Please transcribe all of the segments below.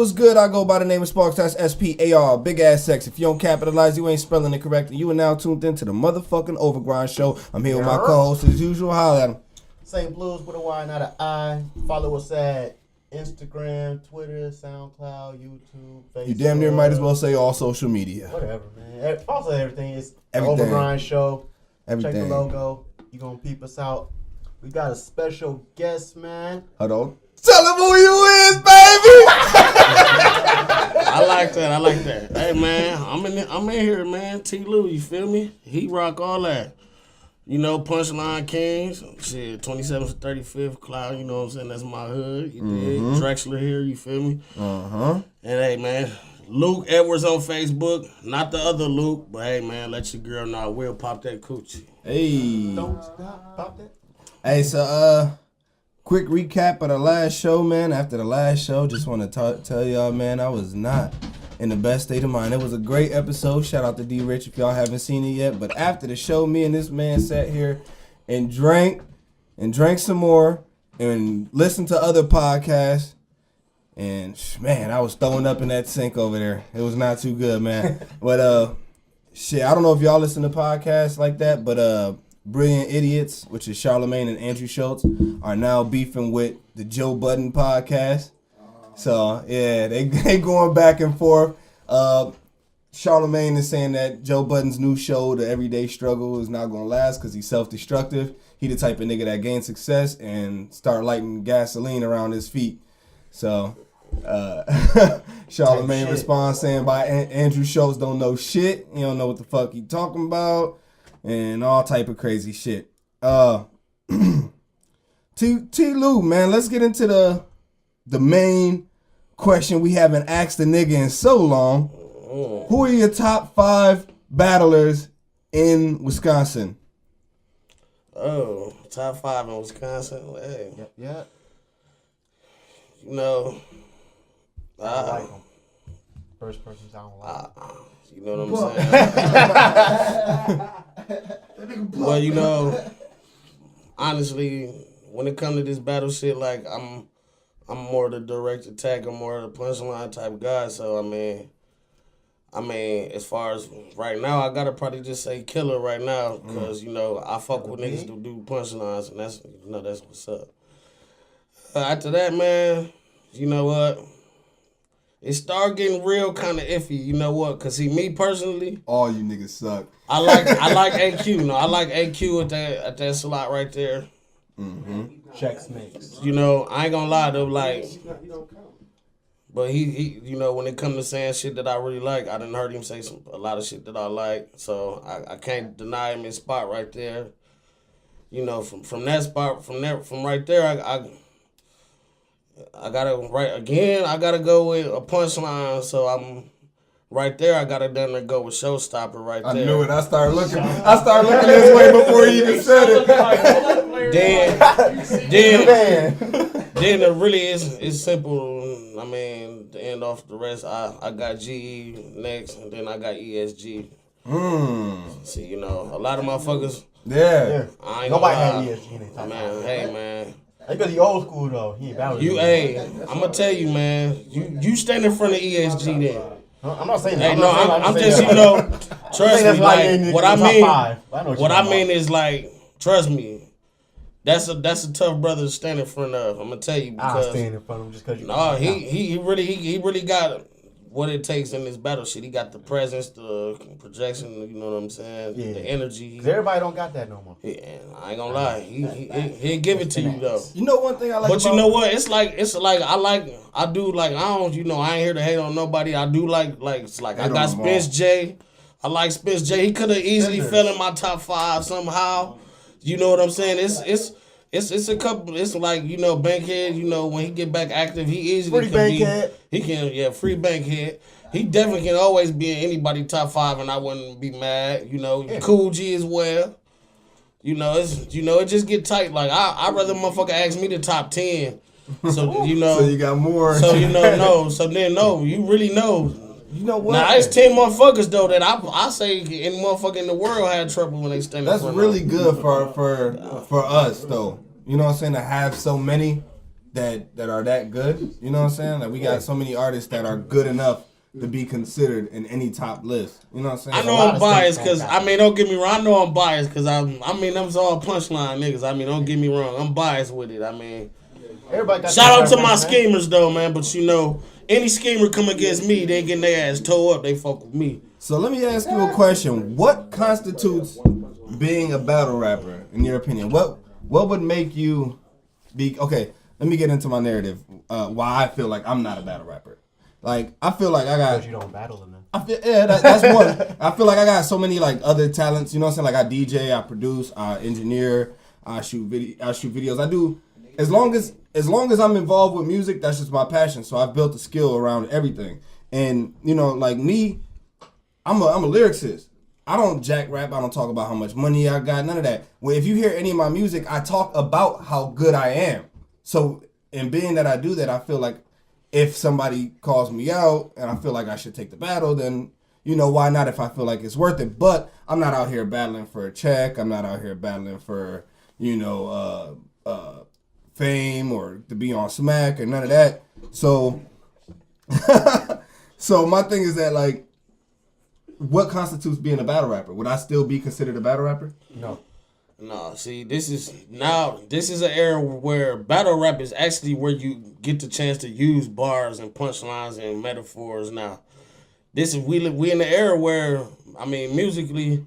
what's good? I go by the name of SparX. That's SPAR. Big ass sex. If you don't capitalize, you ain't spelling it correctly. You are now tuned into the motherfucking Overgrind show. I'm here with my co-host as usual. Holla at him. Saynt Blues with a Y, not an I. Follow us at Instagram, Twitter, SoundCloud, YouTube, Facebook. You damn near might as well say all social media. Whatever, man. Also, everything is Everything. Overgrind show. Everything. Check the logo. You gonna peep us out. We got a special guest, man. Hold on. Tell him who you is, baby. I like that. Hey, man, I'm in here, man. T. Lou, you feel me? He rock all that. You know, Punchline Kings, shit, 27th to 35th Cloud, you know what I'm saying? That's my hood. You dig? Drexler here, you feel me? Uh-huh. And hey, man, Luke Edwards on Facebook. Not the other Luke, but hey, man, let your girl know I will pop that coochie. Hey. Don't stop. Pop that. Hey, so, quick recap of the last show, man. After the last show, just want to tell y'all, man, I was not in the best state of mind. It was a great episode. Shout out to D. Rich if y'all haven't seen it yet. But after the show, me and this man sat here and drank some more and listened to other podcasts. And, man, I was throwing up in that sink over there. It was not too good, man. But, shit, I don't know if y'all listen to podcasts like that, but, Brilliant Idiots, which is Charlamagne and Andrew Schultz, are now beefing with the Joe Budden podcast. So, yeah, they going back and forth. Charlamagne is saying that Joe Budden's new show, The Everyday Struggle, is not going to last because he's self-destructive. He the type of nigga that gains success and start lighting gasoline around his feet. So, Charlamagne responds saying by Andrew Schultz don't know shit. He don't know what the fuck he talking about. And all type of crazy shit. T. Lou, man, let's get into the main question we haven't asked the nigga in so long. Who are your top 5 battlers in Wisconsin? Oh, top 5 in Wisconsin? Hey. Yeah. You know, I like them. First person sound like. You know what I'm saying? Well, you know, honestly, when it comes to this battle shit, like I'm more the direct attack, I'm more the punchline type guy. So I mean, as far as right now, I gotta probably just say Killer right now, because you know I fuck with niggas to do punchlines, and that's that's what's up. After that, man, you know what? It started getting real kind of iffy, you know what? Cause see, me personally, all you niggas suck. I like AQ. No, I like AQ at that slot right there. Checks mix. You know, I ain't gonna lie though, like, but he you know, when it come to saying shit that I really like, I done heard him say a lot of shit that I like, so I can't deny him his spot right there. You know, from that spot, from right there, I gotta I gotta go with a punchline. So I'm right there. I gotta then go with Showstopper right there. I knew it. I started looking this way before he even said it. Then it really is simple. I mean, to end off the rest, I got GE next, and then I got ESG. See, you know, a lot of motherfuckers. Yeah. I ain't Nobody gonna lie. had ESG in their top Man, hey man. Because he old school though. He ain't battling. I'm gonna tell you, man. You stand in front of ESG then. I'm not saying Hey, that. I'm just, you know, trust me. Like, what I mean is like, trust me. That's a tough brother to stand in front of. I'm gonna tell you because I stand in front of him just because you. No, he really got what it takes in this battle shit. He got the presence, the projection. You know what I'm saying? Yeah. The energy. Cause everybody don't got that no more. Yeah, I ain't gonna lie. He'll give it to you though. You know one thing I like. But you know what? I ain't here to hate on nobody. I do like I got Spence J. I like Spence J. He could have easily fell in my top 5 somehow. You know what I'm saying? It's a couple. It's like, you know, Bankhead. You know, when he get back active, he easily free Bankhead. Free Bankhead. He definitely can always be in anybody's top 5, and I wouldn't be mad. You know, Cool G as well. You know, it just get tight. Like I rather motherfucker ask me the top 10. So you know. So you got more. So you know, no. So then no, you really know. You know what? Now it's 10 motherfuckers though that I say any motherfucker in the world had trouble when they stand. That's really good for us though. You know what I'm saying? To have so many that are that good. You know what I'm saying? Like we got so many artists that are good enough to be considered in any top list. You know what I'm saying? I know I'm biased because, I mean, don't get me wrong. I know I'm biased because, I mean, them all punchline niggas. I mean, don't get me wrong. I'm biased with it. I mean, Everybody got shout out to my man. schemers, though, man. But, you know, any schemer come against me, they getting their ass towed up. They fuck with me. So let me ask you a question. What constitutes being a battle rapper, in your opinion? What would make you be... Okay, let me get into my narrative. Why I feel like I'm not a battle rapper. Like, I feel like I got... Because you don't battle them, man. I feel, yeah, that's one. I feel like I got so many like other talents. You know what I'm saying? Like I DJ, I produce, I engineer, I shoot videos. I do as long as I'm involved with music. That's just my passion. So I've built a skill around everything. And you know, like me, I'm a lyricist. I don't jack rap. I don't talk about how much money I got. None of that. Well, if you hear any of my music, I talk about how good I am. So, and being that I do that, I feel like if somebody calls me out and I feel like I should take the battle, then, you know, why not if I feel like it's worth it? But I'm not out here battling for a check. I'm not out here battling for, you know, fame or to be on Smack or none of that. So, so my thing is that, like, what constitutes being a battle rapper? Would I still be considered a battle rapper? No, see, this is an era where battle rap is actually where you get the chance to use bars and punchlines and metaphors. Now, this is we in the era where, I mean, musically,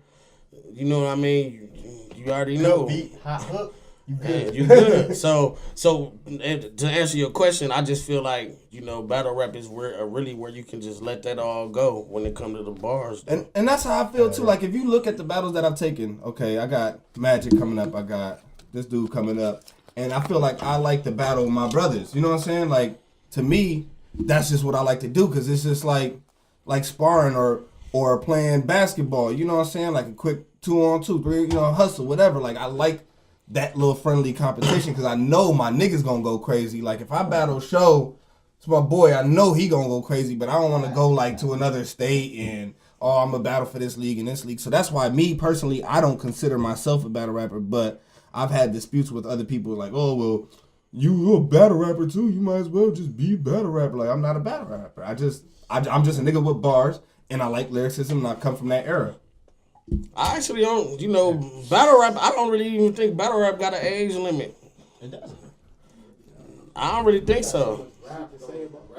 you know what I mean. You already know. Beat, hot hook. You good. You good. So to answer your question, I just feel like, you know, battle rap is really where you can just let that all go when it comes to the bars. And that's how I feel too. Like if you look at the battles that I've taken, okay, I got Magic coming up, I got this dude coming up, and I feel like I like to battle my brothers. You know what I'm saying? Like to me, that's just what I like to do because it's just like sparring or playing basketball. You know what I'm saying? Like a quick 2-on-2, 3, you know, hustle, whatever. Like I like that little friendly competition because I know my niggas gonna go crazy. Like if I battle Show, it's my boy, I know he gonna go crazy, but I don't want to go like to another state and I'm gonna battle for this league and this league. So that's why me personally, I don't consider myself a battle rapper, but I've had disputes with other people like, oh well, you a battle rapper too, you might as well just be a battle rapper. Like I'm not a battle rapper. I'm just a nigga with bars and I like lyricism and I come from that era. I actually don't, you know, battle rap, I don't really even think battle rap got an age limit. It doesn't. I don't really think so.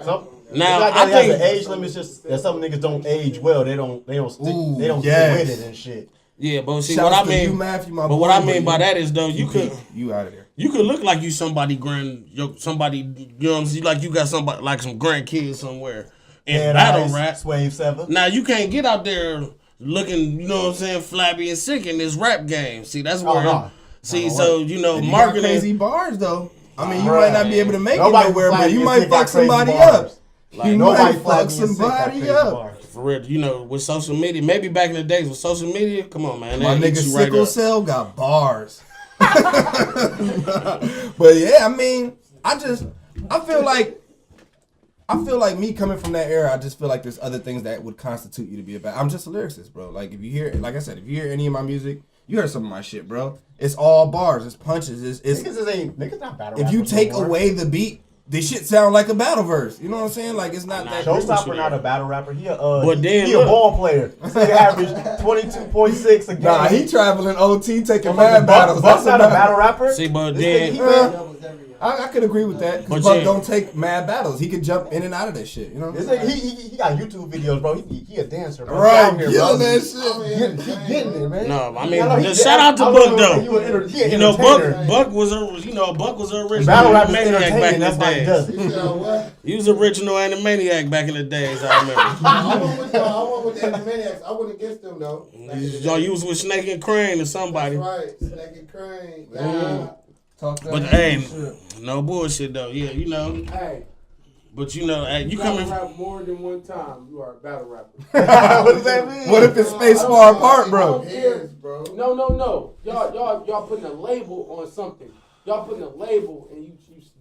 So, Now, I I think think the age limit is just that some niggas don't age well. They don't stick. Ooh, they don't yes. get with it and shit. Yeah, but see Shouts what I to mean. you, Matthew, my but boy, what I mean but by you- that is though, you could out of there. you could look like you somebody somebody, you know what I'm saying, like you got somebody like some grandkids somewhere in Dead battle Eyes, rap. Swave 7. Now you can't get out there looking, you know what I'm saying, flabby and sick in this rap game. See, that's where. no. See, No, so you know, And you got marketing. crazy bars though. I mean, you Right. might not be able to make Nobody it nowhere, but flagging you his might dick got fuck crazy somebody bars. up. Like, You Nobody might fuck flagging his dick got somebody crazy up. bars. For real, you know, with social media, maybe back in the days with social media, come on, man. My they'll nigga eat you right Sickle up. Cell got bars. But yeah, I mean, I feel like me coming from that era, I just feel like there's other things that would constitute you to be a bad. I'm just a lyricist, bro. Like if you hear, like I said, if you hear any of my music, you heard some of my shit, bro. It's all bars, it's punches, it's Niggas not battle if you rappers take no more. away the beat, this shit sound like a battle verse. You know what I'm saying? Like it's not that. Showstopper not a battle rapper. He a then he a look. ball player. This nigga average 22.6 a game. Nah, he traveling OT taking Motherfucker, mad battles. Buck's That's not a battle rapper. See, but This then nigga, I could agree with that. But Because Buck yeah. don't take mad battles. He could jump in and out of that shit. You know. This nigga, he got YouTube videos, bro. He a dancer, bro. Right, He out here, killing bro. that shit. He getting it, man. No, I mean, I know he- just shout out to I Buck know though. he an You know, entertainer. Buck was a original Battle rap is maniac back entertaining. in That's the why he does days. it. He was original animaniac back in the days. I remember. I went with the Animaniacs. I went against them though. You was with Snake and Crane or somebody. That's right. Snake and Crane. Yeah. Talk that But hey, no bullshit though. Yeah, you know. Hey, But you know, you battle coming. rap more than one time, you are a battle rapper. What does that mean? What if it's space far apart, bro? Hands, bro. No. Y'all putting a label on something. Y'all putting a label and you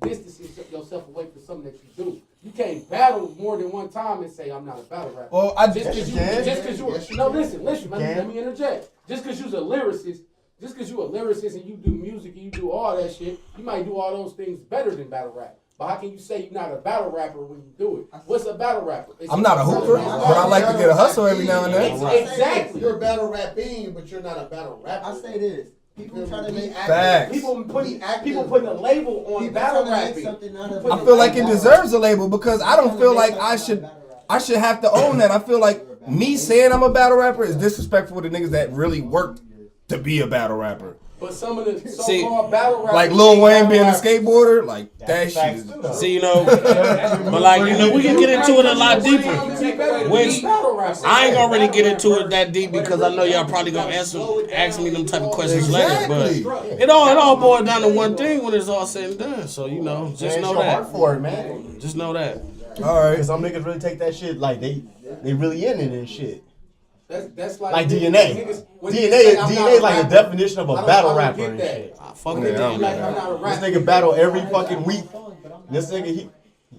distancing yourself away from something that you do. You can't battle more than one time and say I'm not a battle rapper. Well, I Just because you, Yes, you can. listen, let me interject. Just because you're a lyricist, Just because you a lyricist and you do music and you do all that shit, you might do all those things better than battle rap. But how can you say you're not a battle rapper when you do it? What's a battle rapper? I'm not a hooper, but I like to get a hustle every now and then. Exactly. You're a battle rapping, but you're not a battle rapper. I say this. People trying to make Facts. People putting a label on battle rapping. I feel like it deserves a label because I don't feel like I should have to own that. I feel like me saying I'm a battle rapper is disrespectful to niggas that really worked to be a battle rapper. But some of the so-called battle rappers, like Lil Wayne being a skateboarder, like that shit is. See, you know, but like, you know, we can get into it a lot deeper. Which I ain't gonna really get into it that deep because I know y'all probably gonna ask me them type of questions later. But it all boils down to one thing when it's all said and done. So you know, just know that. For it, man. Just know that. All right. Because some niggas really take that shit like they really in it and shit. That's like DNA. DNA is like the definition of a battle rapper and shit. I fuck with that. This nigga battle every fucking week. This nigga, he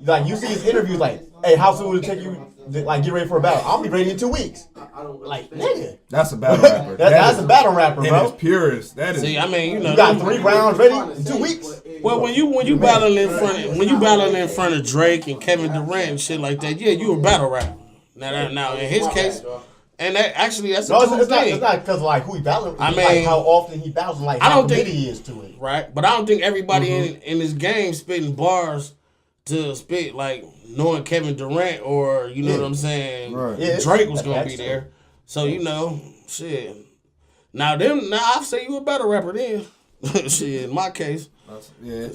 like you see his interviews like, hey, how soon would it take you to, like get ready for a battle? I'll be ready in 2 weeks. Like nigga, that's a battle rapper. That's a battle rapper, bro. That is purest. That is. See, I mean, you know, you got 3 rounds ready in 2 weeks. Well, when you battling in front of Drake and Kevin Durant and shit like that, yeah, you a battle rapper. Now in his case. And that actually, that's a cool thing. It's not because of like who he battling. I mean, like how often he battles and like how committed he is to it. Right, but I don't think everybody in this game spitting bars to spit like knowing Kevin Durant or you know what I'm saying. Right. Yeah, Drake was gonna be there, so you know, shit. Now I'll say you a better rapper then. Shit, in my case. Yeah.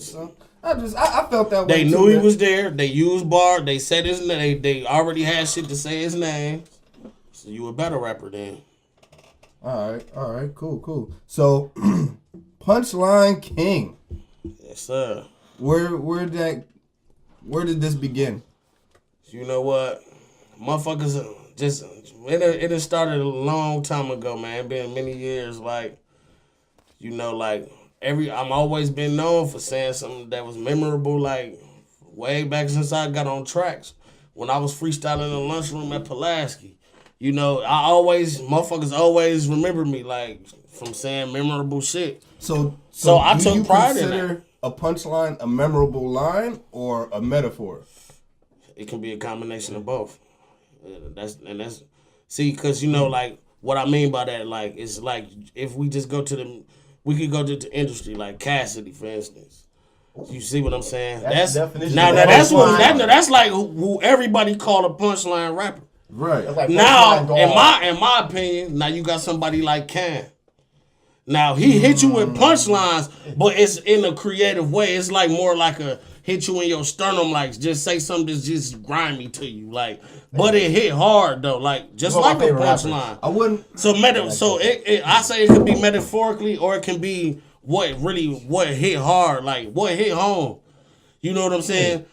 I felt that way. They knew he was there. They used bar. They said his name. They already had shit to say his name. So you a better rapper then. All right, cool. So, Punchline King. Yes, sir. Where did this begin? You know what, motherfuckers just it started a long time ago, man. Been many years, like you know, like I'm always been known for saying something that was memorable, like way back since I got on tracks when I was freestyling in the lunchroom at Pulaski. You know, motherfuckers always remember me, like, from saying memorable shit. So I took pride in that. Consider a punchline a memorable line or a metaphor? It can be a combination of both. See, because, you know, like, what I mean by that, like, it's like, if we just we could go to the industry, like Cassidy, for instance. You see what I'm saying? That's that's like who everybody call a punchline rapper. Right. Like now, in my opinion, now you got somebody like Cam. Now he hit you with punchlines, but it's in a creative way. It's like more like a hit you in your sternum, like just say something that's just grimy to you, like. But it hit hard though, like just like a punchline. I wouldn't. So I say it could be metaphorically, or it can be what hit hard, like what hit home. You know what I'm saying?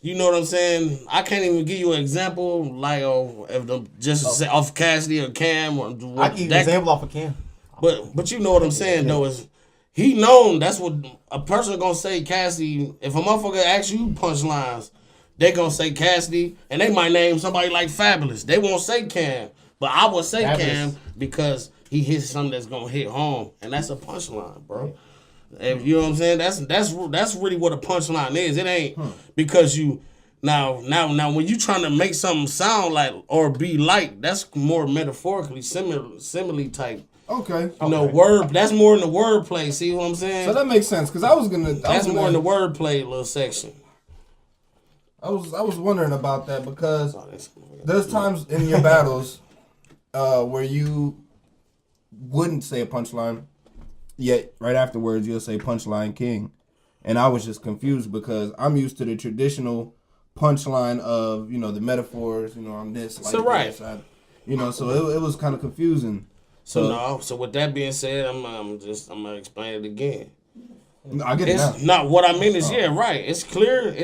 You know what I'm saying? I can't even give you an example, like off Cassidy or Cam. Or I give you an example off of Cam. But you know what I'm saying though is he known that's what a person gonna say Cassidy. If a motherfucker asks you punchlines, they gonna say Cassidy, and they might name somebody like Fabulous. They won't say Cam, but I would say Fabulous. Cam because he hits something that's gonna hit home, and that's a punchline, bro. If you know what I'm saying, that's really what a punchline is. It ain't because you now when you trying to make something sound like or be like, that's more metaphorically simile type. Okay. You know, word. That's more in the wordplay. See what I'm saying? So that makes sense because That's more in the wordplay little section. I was wondering about that because there's times in your battles where you wouldn't say a punchline. Yet, right afterwards, you'll say Punchline King. And I was just confused because I'm used to the traditional punchline of, you know, the metaphors, you know, I'm this, like so right. this. So it was kind of confusing. So with that being said, I'm gonna explain it again. I get it now. Not what I mean is, right. It's clear.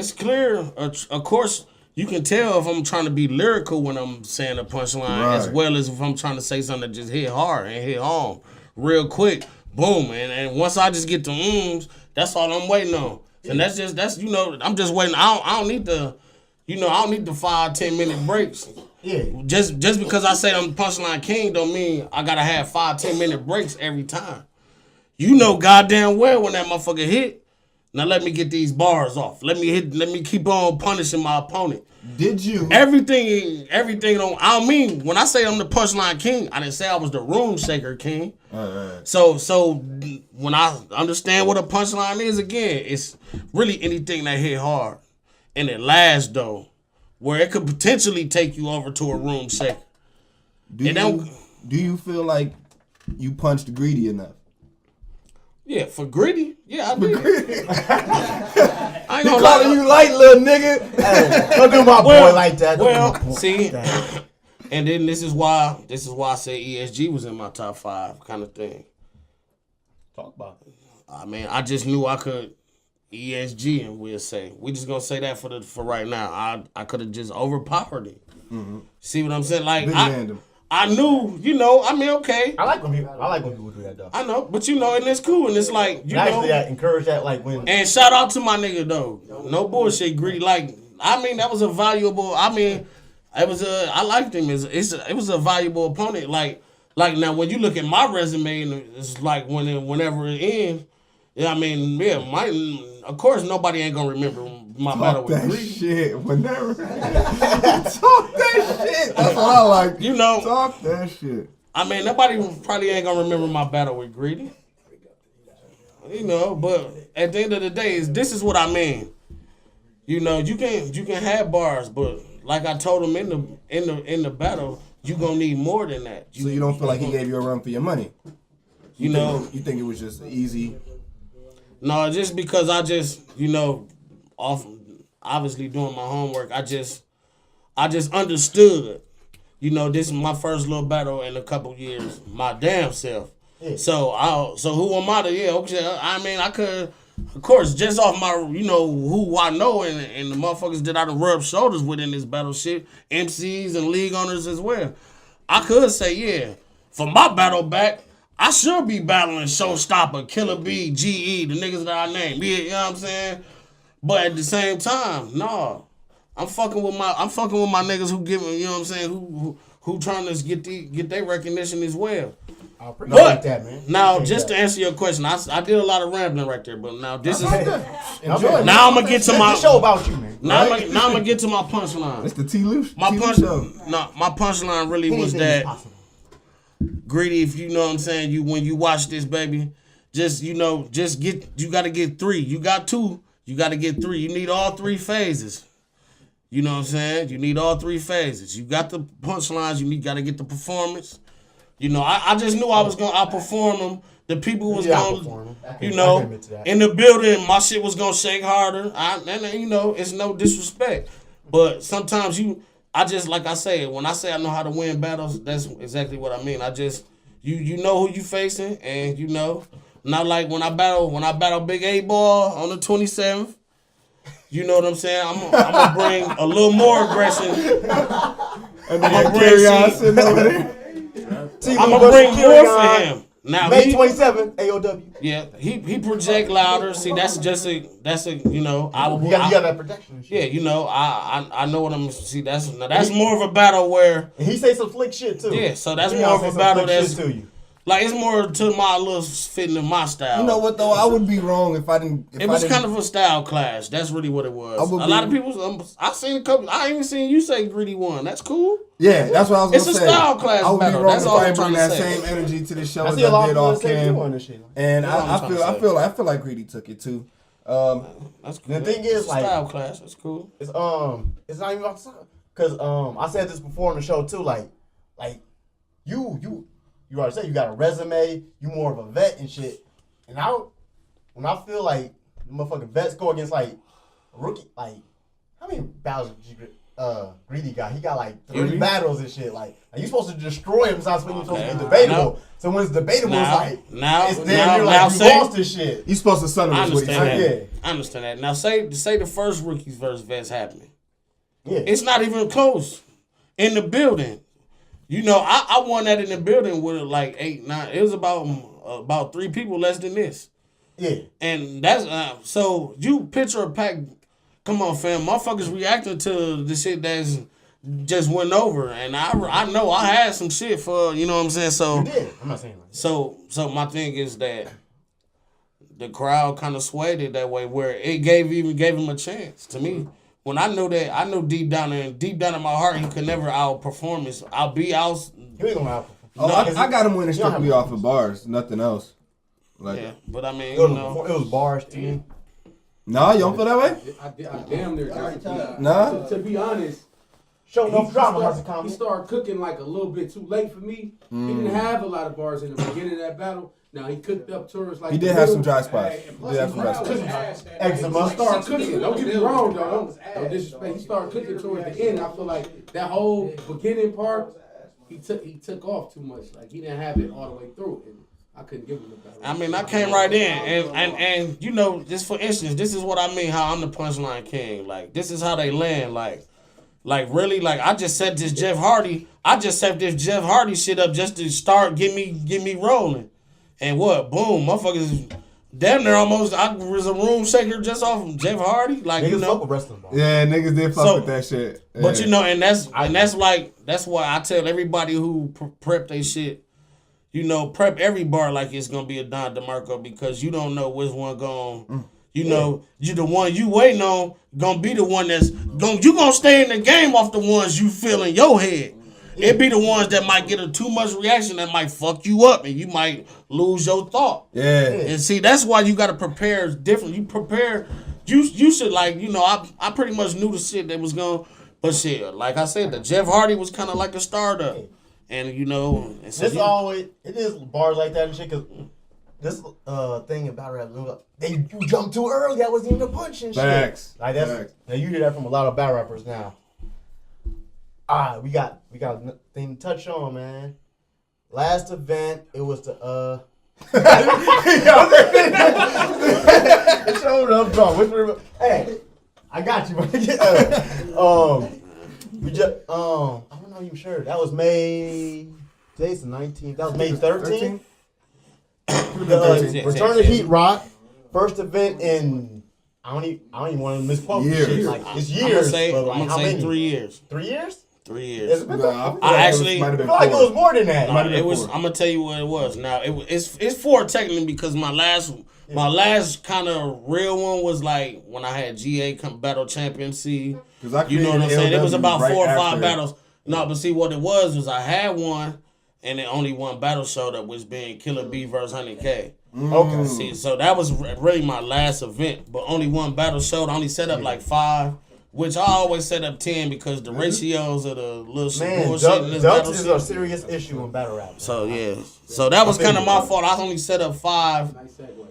Of course, you can tell if I'm trying to be lyrical when I'm saying a punchline, as well as if I'm trying to say something that just hit hard and hit home real quick. Boom, and once I just get the that's all I'm waiting on. And that's I'm just waiting. I don't need the 5-10 minute breaks. Yeah. Just because I say I'm Punchline King don't mean I gotta have 5-10 minute breaks every time. You know goddamn well when that motherfucker hit. Now let me get these bars off. Let me keep on punishing my opponent. Did you? Everything on. I don't mean when I say I'm the punchline king, I didn't say I was the room shaker king. Right. So when I understand what a punchline is, again, it's really anything that hit hard and it lasts though, where it could potentially take you over to a room shaker. Do you feel like you punched greedy enough? Yeah, for greedy, yeah, I did. I ain't He gonna calling lie. you light, little nigga. Hey, don't do my boy like that. Don't do my boy See, like that. and then this is why I say ESG was in my top 5 kind of thing. Talk about it. I mean, I just knew I could ESG, and we'll say we just gonna say that for right now. I could have just overpowered it. Mm-hmm. See what I'm saying? Like I knew, I mean, okay. I like when people do that though. I know, but and it's cool, and it's like Actually, I encourage that, like when. And shout out to my nigga though. No bullshit, greedy. Like, I mean, that was a valuable. I mean, I liked him. It was a valuable opponent. Like now when you look at my resume, and it's like whenever it ends. Yeah, I mean, of course nobody ain't gonna remember my battle with greedy. Shit, whenever. Talk that shit. That's what I like. Talk that shit. I mean, nobody probably ain't gonna remember my battle with greedy. But at the end of the day, this is what I mean. You can have bars, but like I told him in the battle, you gonna need more than that. So you don't feel like he gave you a run for your money? You think it was just easy? No, just because I just obviously doing my homework, I just understood. This is my first little battle in a couple years, my damn self. Yeah. So who am I to okay? I mean, I could, of course, just off my who I know and the motherfuckers that I done rubbed shoulders with in this battle shit, MCs and league owners as well. I could say for my battle back, I should be battling Showstopper, Killer B, GE, the niggas that I named. Yeah, you know what I'm saying? But at the same time, no. I'm fucking with my niggas who give me, you know what I'm saying, who trying to get their recognition as well. I appreciate that, man. Now, just to answer your question, I did a lot of rambling right there, but now this is Enjoy. now I'm gonna get to my show about you, man. Now I'm gonna get to my punchline. It's the T-Loose. My punchline really was that greedy. If you know what I'm saying, when you watch this, baby, you gotta get 3. You got 2. You gotta get 3. You need all 3 phases. You know what I'm saying? You need all 3 phases. You got the punchlines. You gotta get the performance. I just knew I was gonna outperform them. The people was gonna, in the building, my shit was gonna shake harder. It's no disrespect, but sometimes like I say, when I say I know how to win battles, that's exactly what I mean. I just, you know who you facing, and not like when I battle Big 8 Ball on the 27th. You know what I'm saying? I'm gonna bring a little more aggression. And then I'm gonna bring more for him. Now May 27th, AOW. Yeah, he project louder. See, that's a you got that protection. Yeah, I know what I'm. See, that's more of a battle where and he say some slick shit too. Yeah, so that's more of a battle that's like it's more to my little fitting in my style. You know what though? I would be wrong if I didn't. It was kind of a style clash. That's really what it was. A lot of people. I seen a couple. I even seen you say greedy one. That's cool. Yeah, that's what I was gonna say. It's a style clash I would battle. be wrong That's if all I I'm bring trying that to say. same energy to the show I as see a lot I did of off people cam. this shit. And I feel like greedy took it too. That's cool. The thing is, like, style clash. That's cool. It's not even about style. Cause I said this before on the show too. Like you already said you got a resume. You more of a vet and shit. And when I feel like motherfucking vets go against like a rookie, like how many battles Greedy got? He got like 3 battles and shit. Like you supposed to destroy him. It's not supposed to be debatable. So when it's debatable, it's like you're like you lost this shit. You supposed to son him. I understand that. Yeah. I understand that. Now say the first rookies versus vets happening. Yeah. It's not even close in the building. I won that in the building with like 8, 9. It was about 3 people less than this. Yeah. And that's so you picture a pack. Come on, fam. Motherfuckers reacting to the shit that's just went over, and I know I had some shit for you know what I'm saying. So you did. I'm not saying like that. So my thing is that the crowd kind of swayed it that way, where it gave him a chance. To me, when I knew that, I knew deep down in my heart, he could never outperform us. He ain't gonna outperform. Oh, I got him winning strictly off of bars, nothing else. Like, yeah, but I mean, it was bars to me. Nah, you don't feel that way? I damn near did. Nah. To be honest, Show no drama. he started cooking like a little bit too late for me. He didn't have a lot of bars in the beginning of that battle. Now he cooked up tours like He did have some dry spots. He did have some dry spots. Eczema. Start cooking. Don't get me wrong, though. Don't disrespect. He started cooking towards the end. I feel like that whole beginning part, he took off too much. Like he didn't have it all the way through. And I couldn't give him the battle. I mean, I came right in, and you know, just for instance, this is what I mean. How I'm the punchline king. Like this is how they land. Like really, like I just set this Jeff Hardy shit up just to start get me rolling. And what? Boom, motherfuckers. Damn near almost. I was a room shaker just off of Jeff Hardy. Like Niggas you know, fuck with wrestling bars. Yeah, niggas did fuck with that shit. Yeah. But you know, and that's why I tell everybody who prep they shit. You know, prep every bar like it's gonna be a Don DeMarco because you don't know which one going. You know, you the one you waiting on gonna be the one that's you gonna stay in the game off the ones you feel in your head. It be the ones that might get a too much reaction that might fuck you up and you might lose your thought. Yeah. And see, that's why you gotta prepare different. You prepare. You should like you know I pretty much knew the shit that was going. But shit, like I said, the Jeff Hardy was kind of like a startup. And you know, and so it is bars like that and shit. Cause this thing about rap, you jumped too early. That wasn't even a punch and shit. Facts. Like that's now you hear that from a lot of battle rappers now. We got a thing to touch on, man. Last event, it was the it showed up, bro. Hey, I got you. We just I'm not even sure. That was May. Today's the 19th. That was May 13th. Return to Heat Rock. First event in I don't even want to misquote shit. Like it's years. I'm gonna say many? 3 years. 3 years? 3 years. I actually I feel like it was more than that. It was. I'm gonna tell you what it was. Now it's 4 technically because my last kind of real one was like when I had GA battle championship. You know what I'm saying? It was about 4 or 5 battles. No, but see what it was I had one and then only one battle showed up, which being Killer B versus 100K. Okay. See, so that was really my last event, but only one battle showed. I only set up like 5. Which I always set up 10 because the ratios of the little shit bullshit in this battle is shit. a serious issue in battle rap. So yeah, so that was kind of my fault. I only set up 5. Nice segue.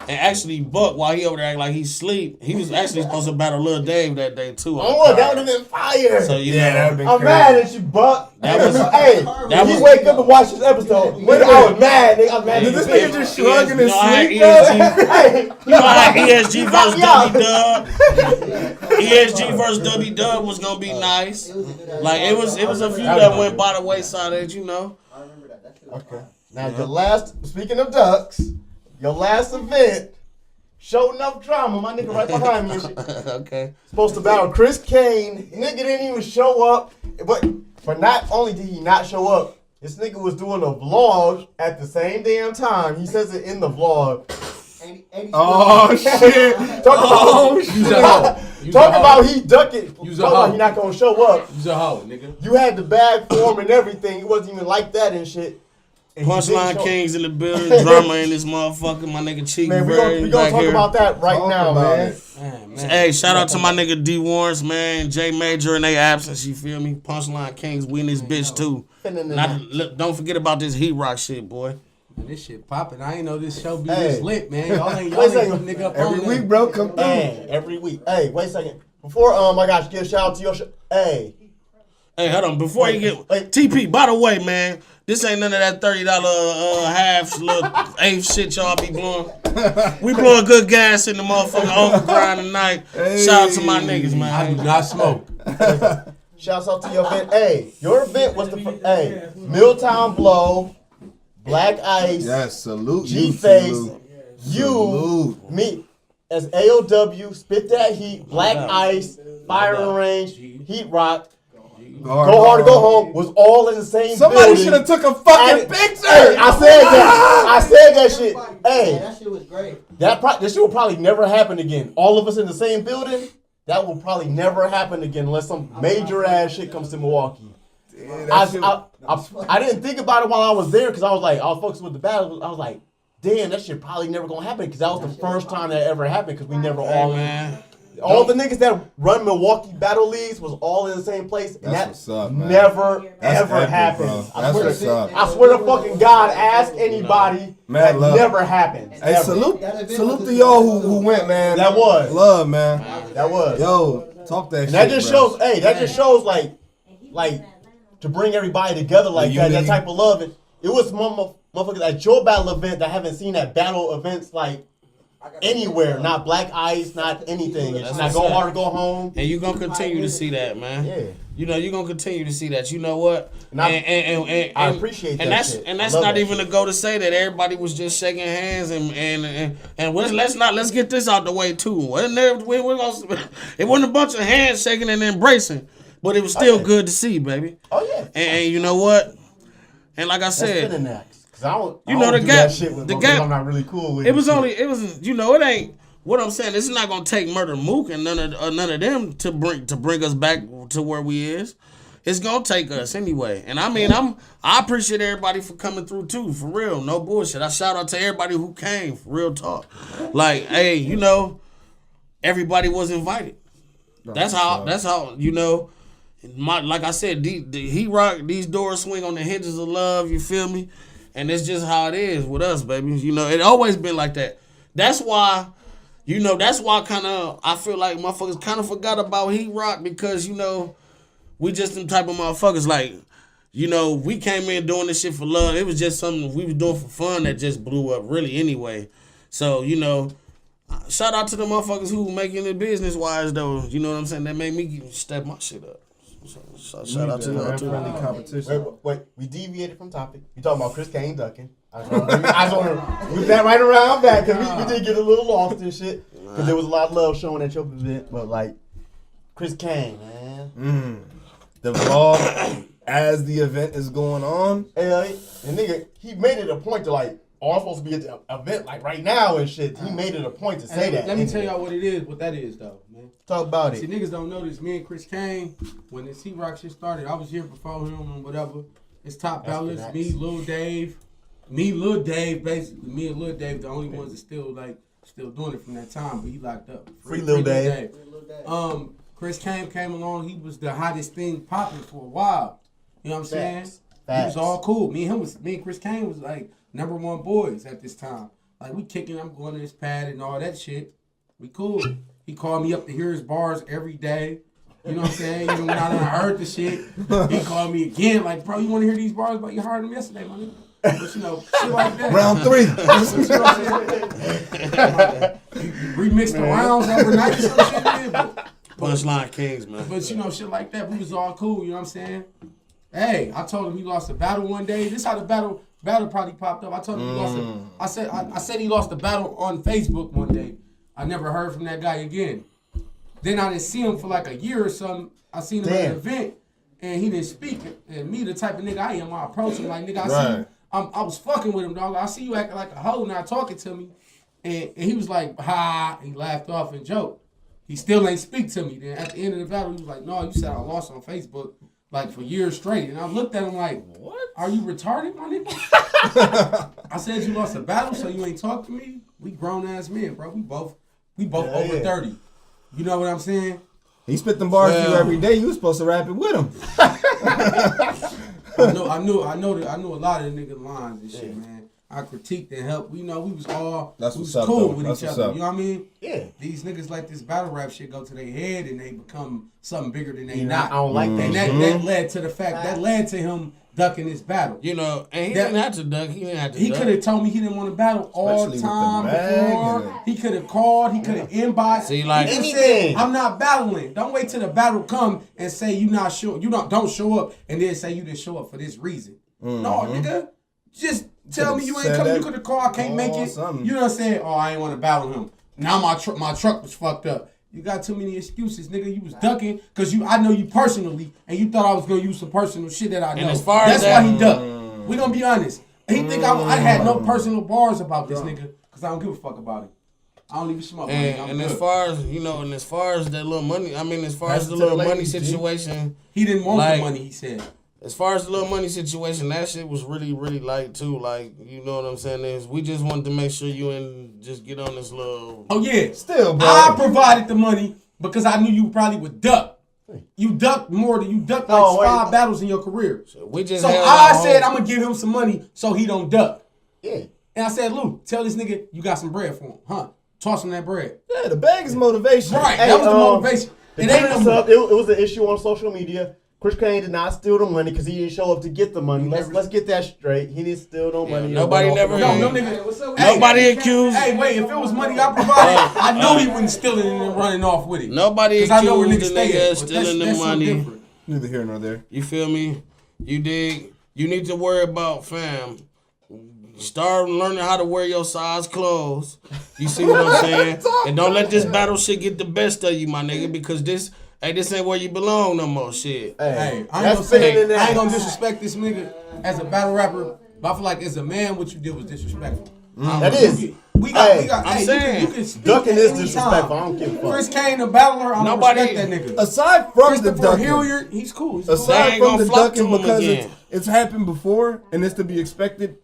And actually, Buck, while he over there acting like he sleep, he was actually supposed to battle Lil Dave that day too. Oh, that would have been fire. So you that would know, have been I'm mad at you, Buck. That was- hey, that when was- you wake up and watch this episode, I was mad, nigga. I'm mad. Did this nigga just shrug in his I had sleep? Hey, you know, I had ESG versus W-Dub. ESG versus W-Dub was gonna be nice. Like it was a few that went by the wayside that you know. Okay. Now your last, speaking of ducks, your last event, showed enough drama. My nigga right behind me. Okay. Supposed to battle Chris Kane. Nigga didn't even show up. But not only did he not show up, this nigga was doing a vlog at the same damn time. He says it in the vlog. Oh shit! Talk about he ducking. Use a Talk about hoe. he not gonna show up. You's a hoe, nigga. You had the bag for him and everything. It wasn't even like that and shit. And he didn't Punchline show- Kings in the building, drama in this motherfucker. My nigga Cheek Man, we Berry gonna back talk here. about that right Talk now, about man. it. Man. Hey, shout out to my nigga D Warrens, man. J Major in their absence, you feel me? Punchline Kings, we in this bitch too. Don't forget about this Heat Rock shit, boy. Man, this shit popping. I ain't know this show be Hey. this lit, man. Y'all ain't Wait a second. putting nigga up Every on week, that. bro, come through. Hey, every week. Hey, wait a second. Before I got to give a shout out to your show. Hey, Hey, hold on. Before you get Wait. TP, by the way, man, this ain't none of that $30 half little eighth shit y'all be blowing. We blowing good gas in the motherfucking Overgrind tonight. Shout out to my niggas, I do man. not smoke. shouts out to your event. Hey, your event was the Milltown Blow, Black Ice, Yes, salute G you, Face, salute. you, Salute. me as AOW, Spit That Heat, Black Ice, Firing Range, Heat Rock. Go Go Hard or Go Home was all in the same Somebody building. should have took a fucking picture. Hey, I said that shit. Hey, that shit was great. that shit will probably never happen again. All of us in the same building, that will probably never happen again unless some major ass shit comes to Milwaukee. I didn't think about it while I was there because I was focused with the battle. I was like, damn, that shit probably never gonna happen because that was the first time that ever happened because we never all the niggas that run Milwaukee battle leagues was all in the same place. And That's what's up, man. never That's ever epic, happened. bro. That's what's up. I swear to fucking God, ask anybody. Mad that love. never happened. Hey, salute to y'all who went, man. That was. Love, man. That was. Yo, talk that And shit, that just bro. shows, that just shows like to bring everybody together like The that unity. type of love. It was motherfuckers at your battle event that haven't seen that battle events like anywhere. Not Black Ice, not anything. It's not Go Hard or Go Home. And you're going to continue to see that, man. Yeah. You know, you're going to continue to see that. You know what? And I appreciate and that that's shit. And I that's love not that even shit. to go to say that everybody was just shaking hands and let's get this out the way too. It wasn't a bunch of hands shaking and embracing, but it was still good to see, baby. Oh yeah. And you know what? And like I That's said, spinning next. Cause I don't, you I know, don't the do gap- that shit with the motherfuckers gap- I'm not really cool with. it was and shit. it ain't what I'm saying. This is not gonna take Murder Mook and none of them to bring us back to where we is. It's gonna take us anyway. And I mean, I appreciate everybody for coming through too, for real. No bullshit. I shout out to everybody who came, for real talk. Like, hey, you know, everybody was invited. That's how you know. Like I said, the Heat Rock, these doors swing on the hinges of love. You feel me? And it's just how it is with us, baby. You know, it always been like that. That's why kind of I feel like motherfuckers kind of forgot about Heat Rock because, you know, we just them type of motherfuckers. Like, you know, we came in doing this shit for love. It was just something we was doing for fun that just blew up really anyway. So, you know, shout out to the motherfuckers who making it business wise though. You know what I'm saying? That made me step my shit up. So shout out to them too. Friendly competition. Wait, we deviated from topic. You talking about Chris Kane ducking. I just want to move that right around back because we did get a little lost and shit because there was a lot of love shown at your event. But like, Chris Kane, man. The vlog as the event is going on. And nigga, he made it a point to like, I'm supposed to be at the event like right now and shit. He made it a point to say that. Let me tell y'all what that is though, man. Talk about See, it. niggas don't know this. Me and Chris Kane, when this Heat Rock shit started, I was here before him and whatever. It's top That's balance. nice. Me, Lil Dave, basically. Me and Lil Dave, the only ones that still doing it from that time, but he locked up. Free Lil Dave. Chris Kane came along. He was the hottest thing popping for a while. You know what I'm saying? Facts. He was all cool. Me and Chris Kane was like #1 boys at this time. Like we kicking, I'm going to his pad and all that shit. We cool. He called me up to hear his bars every day. You know what I'm saying? Even when I done heard the shit, he called me again. Like, bro, you want to hear these bars? But you heard them yesterday, my nigga. But you know, shit like that. Round 3. You know what I'm saying? Remix the rounds overnight or some shit, man. Punchline Kings, man. But you know, shit like that, we was all cool, you know what I'm saying? Hey, I told him he lost a battle one day. This how the battle probably popped up. I told him he lost I said he lost the battle on Facebook one day. I never heard from that guy again. Then I didn't see him for like a year or something. I seen him at an event and he didn't speak. And me, the type of nigga I am, I approach him like, nigga, I see you. I was fucking with him, dog. I see you acting like a hoe now talking to me. And he was like, ha, he laughed off and joked. He still ain't speak to me. Then at the end of the battle, he was like, no, you said I lost on Facebook like for years straight. And I looked at him like, what? Are you retarded, my nigga? I said you lost a battle, so you ain't talk to me? We grown ass men, bro. We both over 30. You know what I'm saying? He spit them bars to you every day. You was supposed to rap it with him. I knew a lot of the niggas' lines and shit, man. I critiqued and helped. We know we was cool with each other. You know what I mean? Yeah. These niggas like this battle rap shit go to their head and they become something bigger than they I not. don't like that. And that led to the fact that led to him ducking this battle. You know, and he didn't have to duck. He could have told me he didn't want to battle all the time before. He could have called. He could have inboxed. See, like he said, I'm not battling. Don't wait till the battle come and say you not sure. You don't show up and then say you didn't show up for this reason. No, nigga. Just tell me you ain't coming. You could have called. I can't make it. You know what I'm saying? Oh, I ain't want to battle him. Now my truck was fucked up. You got too many excuses, nigga. You was ducking because I know you personally, and you thought I was gonna use some personal shit that I know. And as far as that's why he ducked. We gonna be honest. He think I had no personal bars about this nigga because I don't give a fuck about it. I don't even smoke. And as far as as far as that little money, as far as the little money situation, he didn't want the money. He said. As far as the little money situation, that shit was really, really light too. Like, you know what I'm saying? Is we just wanted to make sure you and just get on this little. Oh yeah, still, bro. I provided the money because I knew you probably would duck. You ducked like 5 battles in your career. So I said I'm gonna give him some money so he don't duck. Yeah. And I said, Lou, tell this nigga you got some bread for him, huh? Toss him that bread. Yeah, the bag is motivation. Right, that was the motivation. It was an issue on social media. Chris Kane did not steal the money because he didn't show up to get the money. Let's get that straight. He didn't steal no money. Nobody never. No nigga. Nobody accused. Hey, wait. If it was money I provided, I know he wouldn't steal it and then running off with it. Nobody accused the nigga stealing the money. Neither here nor there. You feel me? You dig? You need to worry about fam. Start learning how to wear your size clothes. You see what I'm saying? And don't let this battle shit get the best of you, my nigga, because this ain't where you belong no more, shit. Hey, I ain't gonna disrespect this nigga as a battle rapper, but I feel like as a man, what you did was disrespectful. That is. We got. I'm saying, you can speak ducking is anytime. disrespectful. I don't give a fuck. Chris Kane, the battler, I don't respect that nigga. Aside from the ducking, Hilliard, he's cool. Aside from the ducking, because it's happened before and it's to be expected.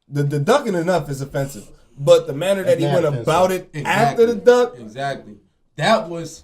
The ducking enough is offensive, but the manner that he went about it after the duck, that was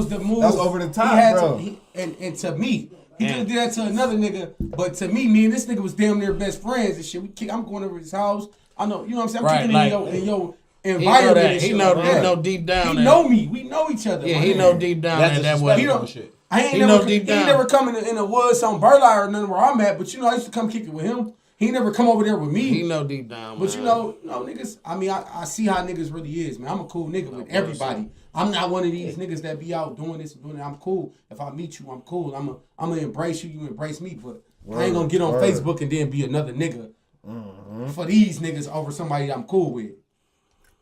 the move. That's over the top, bro. And to me, he could have did that to another nigga, but to me and this nigga was damn near best friends and shit. I'm going over his house. I know, you know what I'm saying? I'm kicking in your environment and shit. He know deep down. He know me. We know each other. Yeah, he know deep down that way. He ain't never come in the woods on Burleigh or nothing where I'm at, but I used to come kick it with him. He never come over there with me. He know deep down, man. But niggas, I see how niggas really is, man. I'm a cool nigga with everybody. I'm not one of these niggas that be out doing this and doing that. I'm cool. If I meet you, I'm cool. I'm gonna embrace you, you embrace me. But I ain't gonna get on Facebook and then be another nigga for these niggas over somebody that I'm cool with.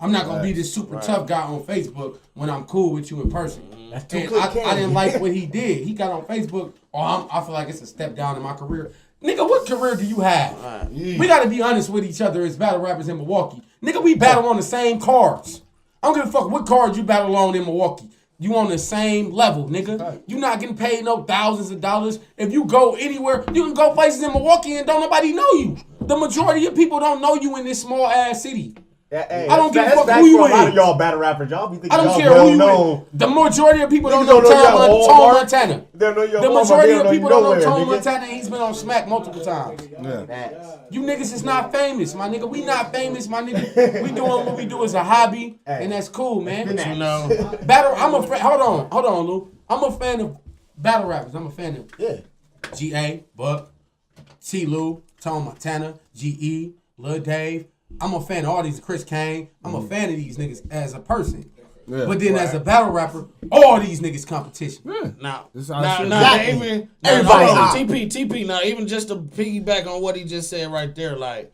I'm not gonna be this super tough guy on Facebook when I'm cool with you in person. That's too and I didn't like what he did. He got on Facebook. I feel like it's a step down in my career. Nigga, what career do you have? We gotta be honest with each other as battle rappers in Milwaukee. Nigga, we battle on the same cards. I don't give a fuck what card you battle on in Milwaukee. You on the same level, nigga. You not getting paid no thousands of dollars. If you go anywhere, you can go places in Milwaukee and don't nobody know you. The majority of people don't know you in this small ass city. Hey, I don't give a fuck who you is. A lot of y'all battle rappers, y'all be thinking I don't y'all care well who you known. is. The majority of people don't Niggas know Tom Montana. The majority of people don't know Tom Montana. He's been on Smack multiple times. yeah. You niggas is not famous, my nigga. We not famous, my nigga. We doing what we do as a hobby, and that's cool, man. You know, battle. I'm a fan. Hold on, Lou. I'm a fan of battle rappers. I'm a fan of G.A., Buck, T. Lou, Tom Montana, G.E., Lil Dave. I'm a fan of all these, Chris Kane. I'm a fan of these niggas as a person. Yeah, but then as a battle rapper, all these niggas competition. Yeah. Now, everybody. TP. Now, even just to piggyback on what he just said right there, like,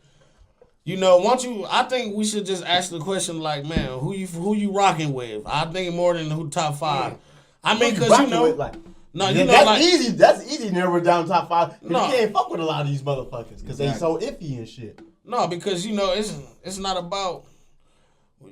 I think we should just ask the question, like, man, who you rocking with? I think more than who top 5. I mean, because that's easy. That's easy. Narrow down top 5. You can't fuck with a lot of these motherfuckers because they so iffy and shit. No, because it's not about.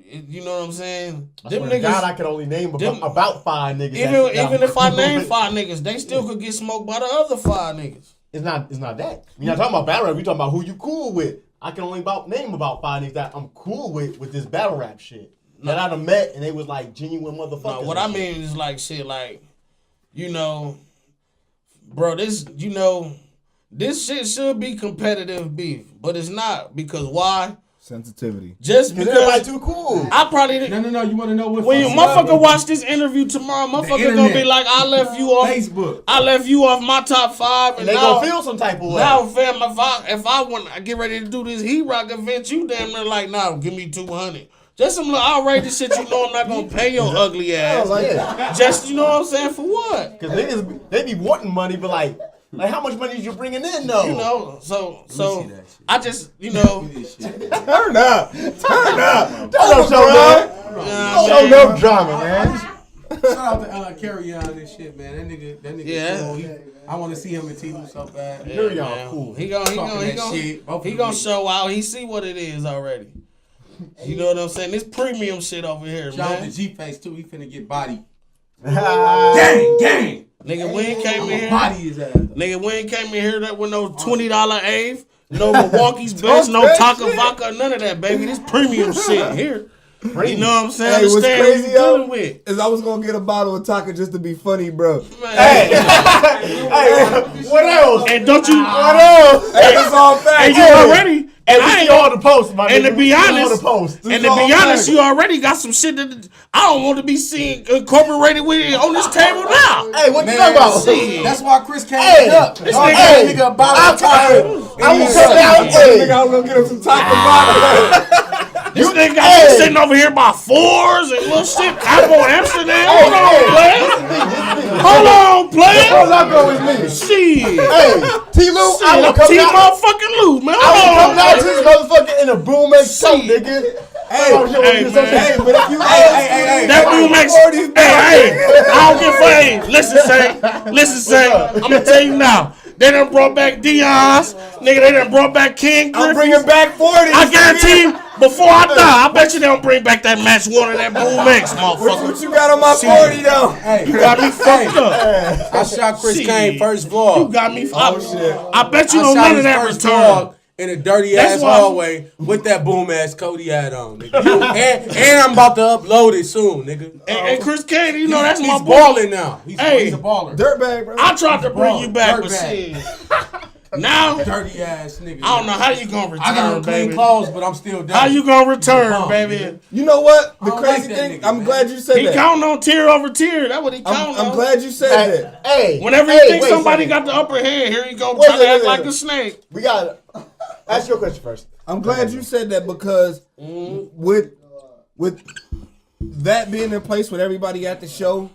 You know what I'm saying? Them niggas. God, I can only name about 5 niggas. Even if I name 5 niggas, they still could get smoked by the other 5 niggas. It's not that. You're not talking about battle rap. We talking about who you cool with. I can only name about 5 niggas that I'm cool with this battle rap shit. That I done met and they was like genuine motherfuckers. No, what I mean is like shit, like, bro, this shit should be competitive beef, but it's not, because why? Sensitivity. Just because everybody too cool. I probably didn't. No. You want to know what? When motherfucker watch this interview tomorrow, motherfucker gonna be like, I left you off Facebook. I left you off my top 5, and they now, gonna feel some type of way. Now, fam, if I want to get ready to do this Heat Rock event, you damn near like, nah, give me 200. Just some little outrageous shit. I'm not gonna pay your ugly ass. Just what I'm saying, for what? Because niggas, they be wanting money, but like how much money is you bringing in though? So I just turn up. Don't show no drama, man. Shout out to Carry On and shit, man. That nigga. Yeah. Cool. I want to see him and T-Lou so bad. Carry On cool. He gonna show out. He see what it is already. You know what I'm saying? This premium shit over here, Shout out man. to G-Face too. He finna get bodied. Gang. Nigga, we ain't came in here. Body his ass. Nigga, we ain't came in here that with no $20 Ave, no Milwaukee's best, no Taka Vodka, none of that, baby. This premium shit here. You know what I'm saying? Hey, what's Understand crazy, what you dealing with. is I was gonna get a bottle of Taka just to be funny, bro. Man. Hey, what else? And don't you? What else? Hey, it's all facts. And you already. And I we ain't see all the posts, my And nigga. to We be see all honest, the posts. and to be honest, you already got some shit that I don't want to be seen incorporated with it on this table now. Hey, what you Man, talking about? shit. That's why Chris came up. This Y'all nigga- got a nigga about I'm gonna come down. Nigga, I was gonna get him some Taka Vodka. This nigga got me sitting over here by fours and little shit. Apple Amsterdam. Hold on, player. Hold on, go with me. Shit. Hey, T-Lou, I will come T down. motherfucking Lou, man. I will come Hold down on. to this motherfucker in a broom coat, nigga. Hey, man. hey, but if you hey, That room makes. Hey, I don't give a fuck. Listen, say. I'm gonna tell you now. They done brought back Dion's. Nigga, they done brought back King Griffin. I'm bringing back 40. I guarantee you, before I die, I bet you they don't bring back that match one of that Boom X, motherfucker. What you got on my 40 though? Hey, You got me fucked up. I shot Chris Shit. Kane first vlog. You got me fucked up. I bet you I don't shot none of his that first return. vlog in a dirty That's ass why- hallway with that boom ass coat he had on, nigga. and I'm about to upload it soon, nigga. And Chris Kane, you know that's my He's boy. balling now. He's Hey. a baller. Dirtbag, bro. I tried to bring you back, but Dirtbag. shit. Now, Dirty ass nigga. I don't know how you gonna I got return, on clean baby. clothes, but I'm still dirty. How you gonna return, Bum, baby? nigga. You know what? The I don't crazy like that thing, nigga, I'm man. glad you said He that. counting on tier over tier. That's what he counting on. I'm glad you said that. Hey, Whenever hey, you think wait a somebody second. got the upper hand, here you go Wait, trying to wait, act wait, like wait. a snake. We got ask your question first. I'm glad you said that because with that being in place with everybody at the show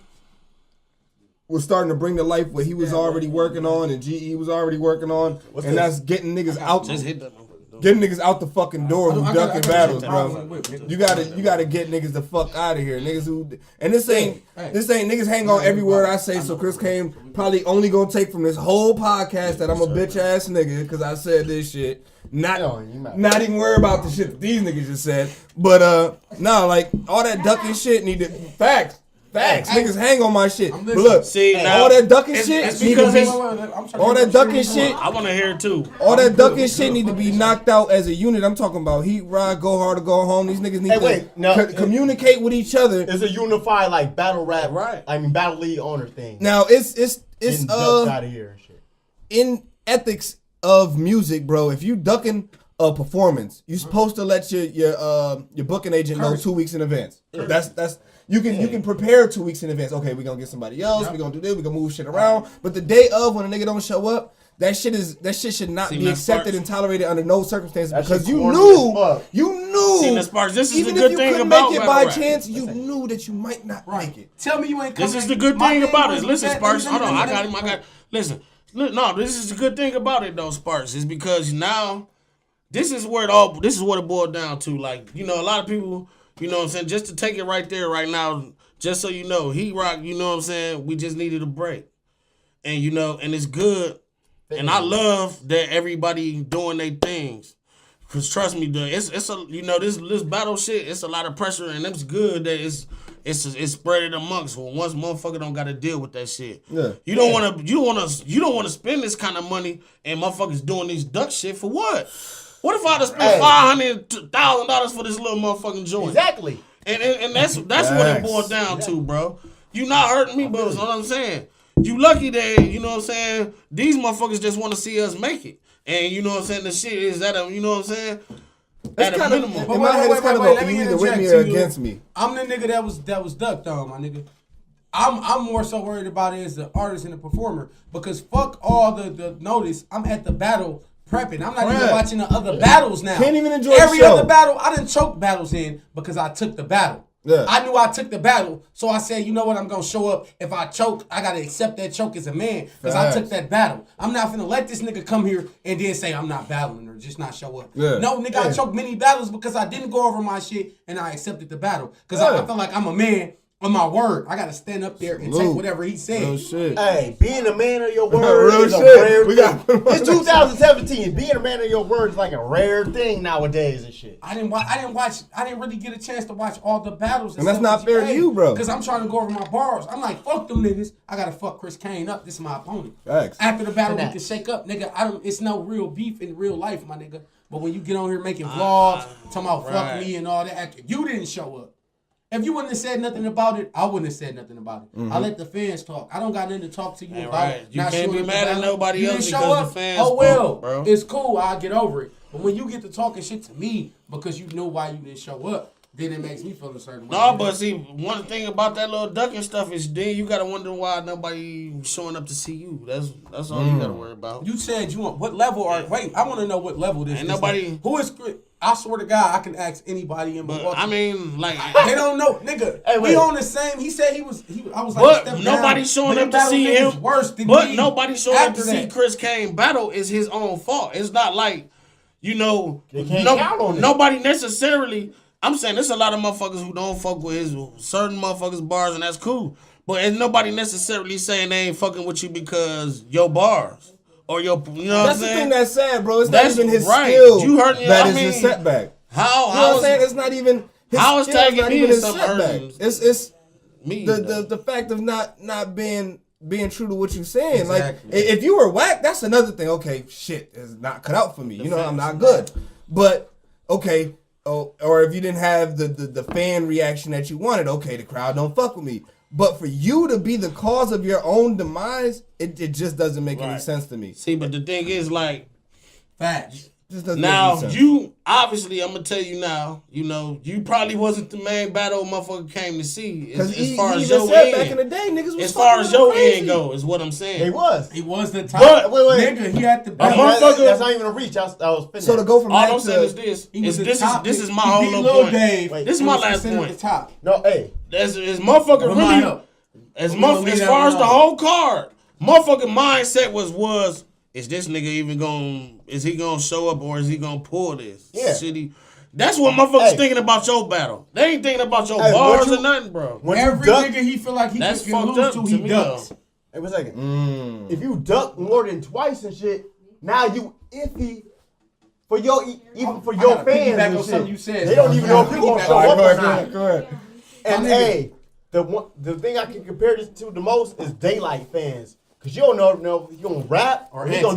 was starting to bring to life what he was already working on and GE was already working on, and that's getting niggas out. Just hit that. Getting niggas out the fucking door who ducking battles, bro. bro. You gotta get niggas the fuck out of here, niggas who. And this ain't niggas hang on every word I say. So Chris Kane probably only gonna take from this whole podcast that I'm a bitch ass nigga because I said this shit. Not even worry about the shit that these niggas just said. But no, like all that ducking shit need to facts. Niggas hang on my shit. But look, See, now, all that ducking shit it's need to because be. it's- All that ducking shit. I want to hear it too. All that ducking shit need to be knocked out as a unit. I'm talking about Heat Rod, Go Hard or Go Home. These niggas need to communicate with each other. It's a unified like battle rap, Right. I mean battle league owner thing. Now it's out of here and shit. in ethics of music, bro. If you ducking a performance, you supposed to let your booking agent know 2 weeks in advance. That's you can prepare 2 weeks in advance. Okay, we're gonna get somebody else. We're gonna do this. We're gonna move shit around. But the day of when a nigga don't show up, that shit should not be accepted and tolerated under no circumstances because you knew. See, Miss Sparks, this is Even the if good you thing couldn't about make it battle by rap. chance, you knew that you might not make it. Tell me you ain't coming. This is the good thing about it. Listen, Sparks. Hold on, I got him. Listen. No, this is the good thing about it though, Sparks. Is because now this is what it boiled down to. Like, you know, a lot of people, you know what I'm saying, just to take it right there right now, just so you know, Heat Rock, you know what I'm saying, we just needed a break. And you know, and it's good. And I love that everybody doing their things. Cause trust me, it's a, you know, this battle shit, it's a lot of pressure, and it's good that it's spread it amongst. Well, once motherfucker don't got to deal with that shit. Yeah. You don't want to spend this kind of money and motherfuckers doing these duck shit for what? What if I had to spend $500,000 for this little motherfucking joint? Exactly. And that's what it boils down to, bro. You not hurting me, but that's what I'm saying. You lucky that, you know what I'm saying, these motherfuckers just want to see us make it. And you know what I'm saying, the shit is at a, you know what I'm saying, at a minimum. In my head, it's kind of let a me you either interject with me to or you. against me. I'm the nigga that was ducked on, my nigga. I'm more so worried about it as the artist and the performer because fuck all the notice. I'm at the battle prepping. I'm not even watching the other battles now. Can't even enjoy every the show. other battle. I didn't choke battles in because I took the battle. Yeah. I knew I took the battle, so I said, you know what, I'm gonna show up. If I choke, I gotta accept that choke as a man because I took that battle. I'm not gonna let this nigga come here and then say I'm not battling or just not show up. Yeah. No, nigga, I choked many battles because I didn't go over my shit and I accepted the battle because I felt like I'm a man on my word. I gotta stand up there and take whatever he said. Real shit. Hey, being a man of your word Real is a shit. rare We thing. got- It's 2017. Being a man of your word is like a rare thing nowadays and shit. I didn't really get a chance to watch all the battles. And that's not fair to you, bro. Because I'm trying to go over my bars. I'm like, fuck them niggas. I gotta fuck Chris Kane up. This is my opponent. Facts. After the battle, we can shake up, nigga. It's no real beef in real life, my nigga. But when you get on here making vlogs, talking about fuck me and all that, you didn't show up. If you wouldn't have said nothing about it, I wouldn't have said nothing about it. I let the fans talk. I don't got nothing to talk to you about. Right. You can't be mad at nobody else because the fans Oh well, bro. it's cool. I'll get over it. But when you get to talking shit to me because you know why you didn't show up, then it makes me feel a certain way. No, but see, one thing about that little ducking stuff is then you gotta wonder why nobody showing up to see you. That's all you gotta worry about. You said you want what level are? Wait, I want to know what level this. Ain't is. nobody- Who is? I swear to God, I can ask anybody in But Milwaukee. I mean, like, They don't know, nigga. Hey, we wait. on the same. He said he was. I was like, but step nobody down. showing Them up to battle see niggas him. Worse than But me nobody showing up to after see that. Chris Kane battle is his own fault. It's not like, They can't count on it. nobody necessarily. I'm saying there's a lot of motherfuckers who don't fuck with his certain motherfuckers bars, and that's cool. But it's nobody necessarily saying they ain't fucking with you because your bars or your, you know what I'm That's the saying? thing that's sad, bro. It's That's not even his right. skill You heard me, that I is his mean, setback. How You know what I'm is saying? It's not even his how is skill, tagging not me even in his something setback. hurting It's me? the fact of not being true to what you're saying. Exactly. Like if you were whack, that's another thing. Okay, shit is not cut out for me. You know, I'm not good. But okay, or if you didn't have the fan reaction that you wanted, okay, the crowd don't fuck with me. But for you to be the cause of your own demise, it just doesn't make any sense to me. See, but the thing is, like, Facts. Just doesn't now make any sense. you obviously, I'm gonna tell you now. You know, you probably wasn't the main battle motherfucker came to see. Because As far as even your said back in the end, day, niggas was as far fucking as your crazy. end go, is what I'm saying. They was. He was the top. But- Wait. Nigga, he had the A best. motherfucker- That's not even a reach. I was finished. So to go from All that I'm saying is to this. He was the This top. is my He whole beat little Lil point. Dave. Wait, This is He my was last considered point. the top. No, hey. As motherfucker Remind really, up. as We gonna leave as that far as the alone. whole card, motherfucking mindset was is this nigga even is he gonna show up or is he gonna pull this? Yeah. Shitty. That's what motherfuckers Hey. thinking about your battle. They ain't thinking about your Hey, bars what you- or nothing, bro. When you Every duck, nigga he feel like he That's can fucked lose up to, to he me, ducks. Hey, one second. If you duck more than twice and shit, now you iffy for your even for I your gotta fans piggyback and on shit. something you said. They don't even know if you gonna show up or not. Go ahead. And My nigga. hey, the thing I can compare this to the most is Daylight fans, cause you don't know if you gonna rap or you gonna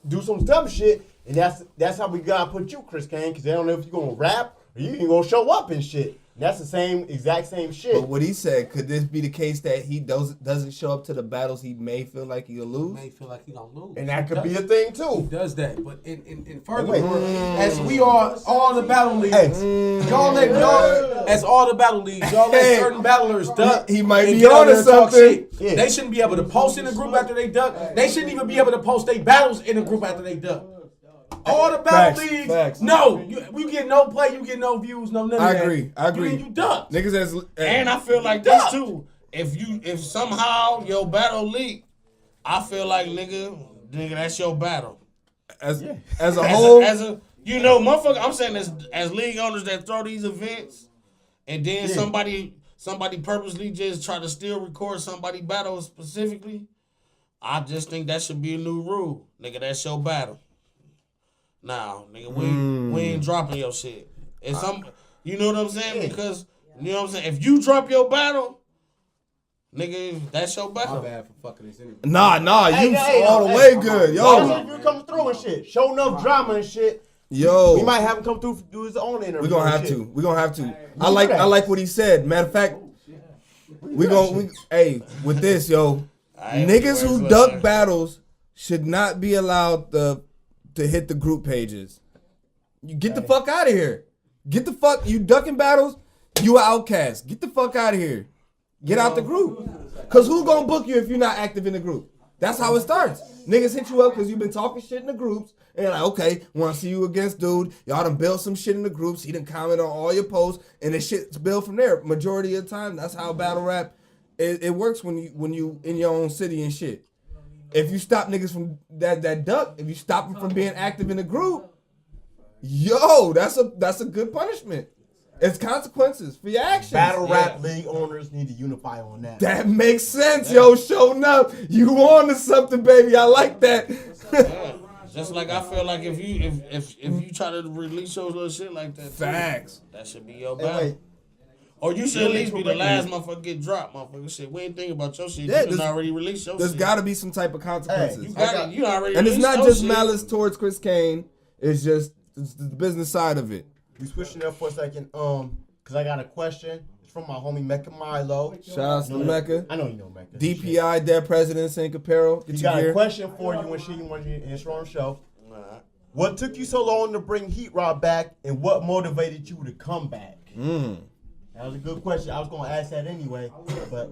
do some dumb shit, and that's how we gotta put you, Chris Kane, cause they don't know if you gonna rap or you ain't gonna show up and shit. And that's the exact same shit. But what he said, could this be the case that he doesn't show up to the battles he may feel like he'll He lose? may feel like he gonna lose. And that He could be a does. thing He too. does that, but in furthermore, as we are all the battle leagues, Hey. y'all as all the battle leagues, y'all let Hey. certain battlers duck. He might and be get out onto there and talk something. shit. Yeah. They shouldn't be able to post in a group after they duck. They shouldn't even be able to post their battles in a group after they duck. All the battle Facts, leagues, facts. no, you get no play, you get no views, no nothing. I agree. You duck. Niggas as And I feel like this too. If somehow your battle leak, I feel like nigga, that's your battle. as a whole. As a you know, motherfucker, I'm saying as league owners that throw these events, and then somebody purposely just try to still record somebody battle specifically, I just think that should be a new rule. Nigga, that's your battle. Now, nigga, we ain't dropping your shit. And you know what I'm saying? Because, you know what I'm saying? If you drop your battle, nigga, that's your My battle. bad for fucking this interview. Nah, you Hey, all the hey, way good, Yo, yo, you come through and shit. Show enough drama and shit. yo. We might have him come through do his own interview. We're gonna and have shit. to. We're gonna have to. I like what he said. Matter of fact, hey, with this, yo, niggas who duck battles should not be allowed to hit the group pages. You get the fuck out of here. You ducking battles, you an outcast. Get the fuck out of here. Get out the group. Cause who gonna book you if you're not active in the group? That's how it starts. Niggas hit you up because you've been talking shit in the groups. And they're like, okay, want to see you against dude. Y'all done build some shit in the groups. He done comment on all your posts. And the shit's built from there. Majority of the time, that's how battle rap, it works when you in your own city and shit. If you stop niggas from that duck, if you stop them from being active in the group, yo, that's a good punishment. It's consequences for your actions. Battle rap league owners need to unify on that. That makes sense, yo. Showing up, you on to something, baby. I like that. Yeah. Just like I feel like if you try to release your little shit like that, Facts. that should be your Hey, battle. wait. Or you should at least be the last motherfucker get dropped, motherfucker. Shit, we ain't thinking about your shit. Yeah, You done already released your There's shit. got to be some type of consequences. You already And it's released not your just shit. malice towards Chris Kane. It's just it's the business side of it. We switching up for a second. Cause I got a question. It's from my homie Mecca Milo. Shout outs to Mecca. I know you know Mecca. DPI, Dead President, St. Apparel. Get He your got gear. a question for you and shit you want to answer on the show. Alright. What took you so long to bring Heat Rod back, and what motivated you to come back? That was a good question. I was gonna ask that anyway, but That's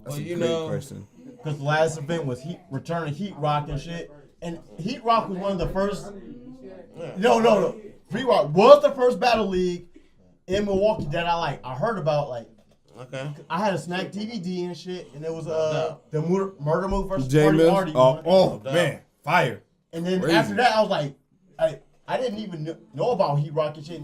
Well, a you great know- question. because the last event was Return of Heat Rock and shit, and Heat Rock was one of the first. No. Heat Rock was the first battle league in Milwaukee that I heard about. Like, Okay. I had a snack DVD and shit, and it was the Murder Move versus J Party Mills. Hardy. Oh No man, fire. And then Crazy. after that, I was like, I didn't even know about Heat Rock and shit.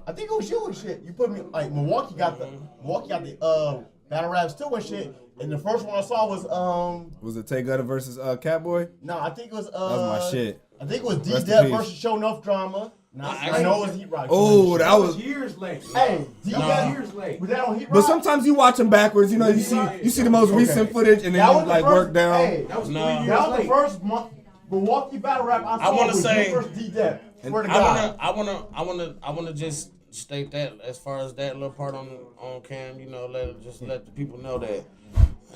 I think it was you and shit. You put me like Milwaukee got the battle raps too and shit. And the first one I saw was it Tay Gutter versus Catboy? no, I think it was That was my shit. I think it was Rest in D-Dep peace. versus Show Enough Drama. No, I actually- know it was Heat Rock. Oh, that was. years late. Hey, D-Dep years late. was that on Heat Rock? But sometimes you watch them backwards. You know, you see the most recent footage, and then That you was the like first, work down. Hey, That was No. 3 years that was the late. first Milwaukee battle rap I saw. wanna was say- you versus D-Dep. Swear to God. I wanna just state that as far as that little part on cam, you know, let the people know that.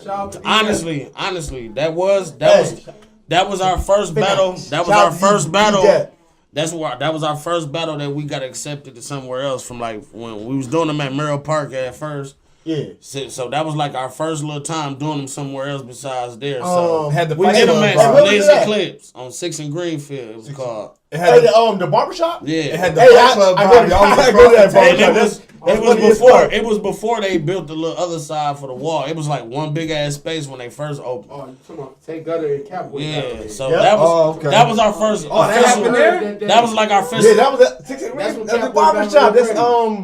Shout out to Honestly, that was our first battle. That was Shout our out to first battle. D-Dep. That was our first battle that we got accepted to somewhere else from, like when we was doing them at Merrill Park at first. Yeah. So that was like our first little time doing them somewhere else besides there. So Had the we fight in did a club, match, Hey, bro. where was Lazy that? Clips on 6 and Greenfield. It was called. It Hey, had the barbershop? Yeah. it had the Hey, fight club I vibe. go Y'all was to across that the table. barbershop. That's It was before they built the little other side for the wall. It was like one big ass space when they first opened. Oh, you talking about Tay Gutter and Cowboy? Yeah, so Yep. Okay. that was our first. Oh, that official- happened there? That was like our first. Yeah, that was at 6 That's what That's the Cowboy barbershop. That's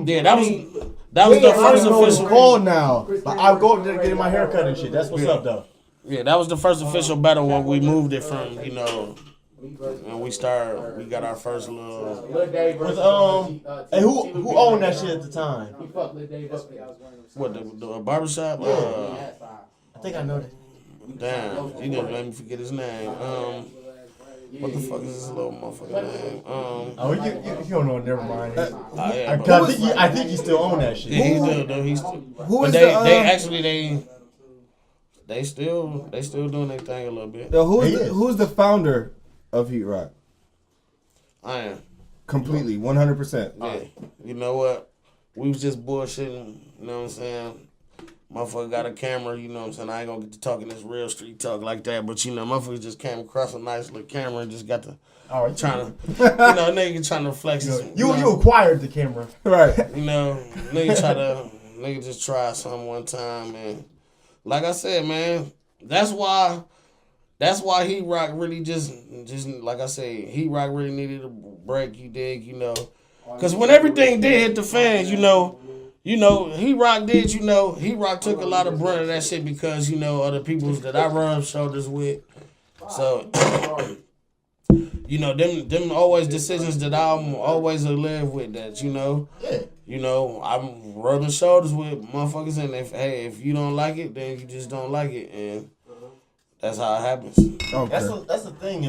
Yeah, that was the Yeah, first I don't know what it's official. called now. But I go up there getting my hair cut and shit. That's what's up though. Yeah, that was the first official battle when we moved it from, you know, and we got our first little. Lil Dave versus Hey, who owned that shit at the time? He fucked Lil Dave up there. What the barbershop? I think I know that. Damn, you gonna make me forget his name. What the fuck is this little motherfucker name? Oh, you don't know. Never mind. Yeah, but- I think he still own that shit. yeah, he still though. He's still. Who But is they still doing their thing a little bit. who's the founder of Heat Rock? I am. Completely, 100%. Yeah. You know what? We was just bullshitting, you know what I'm saying? Motherfucker got a camera, you know what I'm saying? I ain't gonna get to talking this real street talk like that, but you know, motherfucker just came across a nice little camera and just got to All right. trying to, nigga trying to flex his, You acquired the camera. Right. you know, nigga just try something one time, and like I said, man, that's why Heat Rock really just like I said, Heat Rock really needed a break. You dig, you know, because when everything did hit the fans, you know, Heat Rock did, Heat Rock took a lot of brunt of that shit because of the peoples that I rub shoulders with. So, them always decisions that I'm always live with that, I'm rubbing shoulders with motherfuckers, and if you don't like it, then you just don't like it, and that's how it happens. Okay. That's the thing.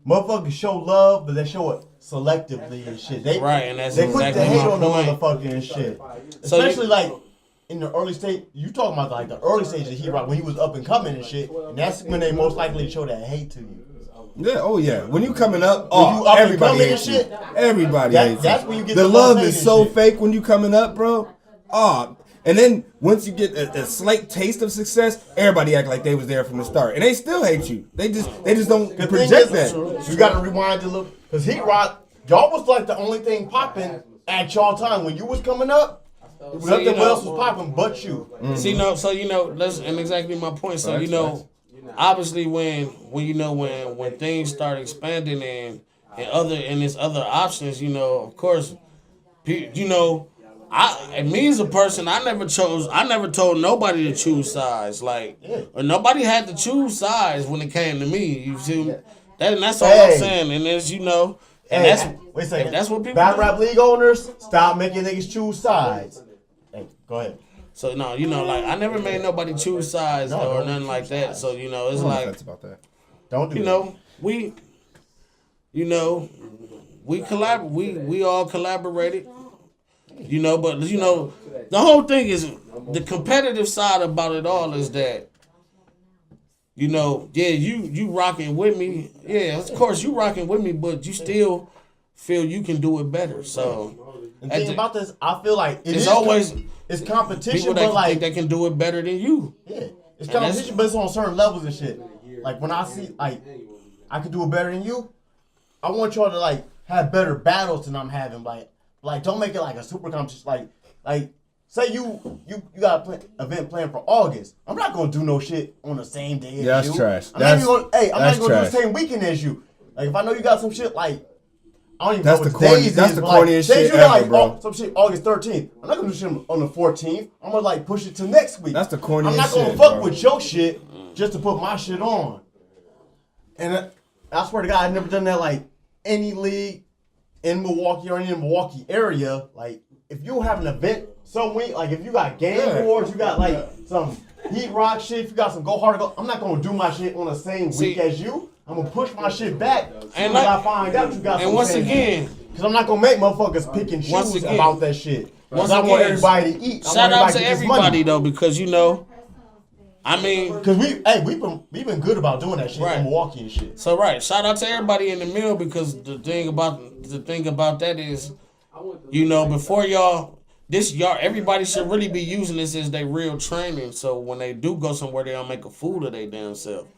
Motherfuckers show love, but they show it selectively and shit. They Right, and that's they quick to exactly hate my on the point. motherfucker and shit. So Especially like in the early stage. You talking about like the early stage of Heat Rock when he was up and coming and shit. And that's when they most likely show that hate to you. Yeah, oh yeah. When you coming up, When you up and everybody coming hates and you. shit, Everybody that- hates that's you. when you get the the love most is hate so and shit. fake when you coming up, bro. And then once you get a slight taste of success, everybody act like they was there from the start, and they still hate you. They just don't the project thing is, that. you got to rewind a little because Heat Rock, y'all was like the only thing popping at y'all time when you was coming up. Nothing else was popping but you. See, that's and exactly my point. So obviously when things start expanding and there's other options, of course you know, me as a person, I never told nobody to choose sides, like, or nobody had to choose sides when it came to me. You see, that's all I'm saying, and it's, you know, and wait a second. That's what people Battle do. rap league owners, stop making niggas choose sides. Hey, go ahead. So no, you know, like, I never made nobody choose sides or nothing like that. So, you know, it's like, about that. Don't do you know, we we all collaborated. You know, but you know, the whole thing is the competitive side about it all is that, you know, yeah, you rocking with me. Yeah, of course you rocking with me, but you still feel you can do it better. So the thing about this, I feel like it's always it's competition, people that but like think they can do it better than you. Yeah, it's competition, but it's on certain levels and shit. Like when I see like I can do it better than you, I want y'all to like have better battles than I'm having. Like don't make it like a super competition. Like say you got an event planned for August. I'm not gonna do no shit on the same day as you. That's trash. I'm not even gonna do the same weekend as you. Like if I know you got some shit like. I don't even know what days that's is, the but like, corniest say shit you got ever, bro. some shit August 13th. I'm not gonna do shit on the 14th. I'm gonna like push it to next week. That's the corniest I'm not gonna shit, fuck bro. with your shit just to put my shit on. And I swear to God, I've never done that like any league in Milwaukee or in the Milwaukee area. Like if you have an event some week, like if you got game boards, you got like some heat rock shit, if you got some go hard, I'm not gonna do my shit on the same week as you. I'm gonna push my shit back until I find out you got some. And once again, because I'm not gonna make motherfuckers pick and choose about that shit. Because I want everybody to eat. Shout out to everybody though, because you know, I mean, because we've been good about doing that shit in Milwaukee and shit. So shout out to everybody in the mill, because the thing about that is, you know, before everybody should really be using this as their real training. So when they do go somewhere, they don't make a fool of their damn self.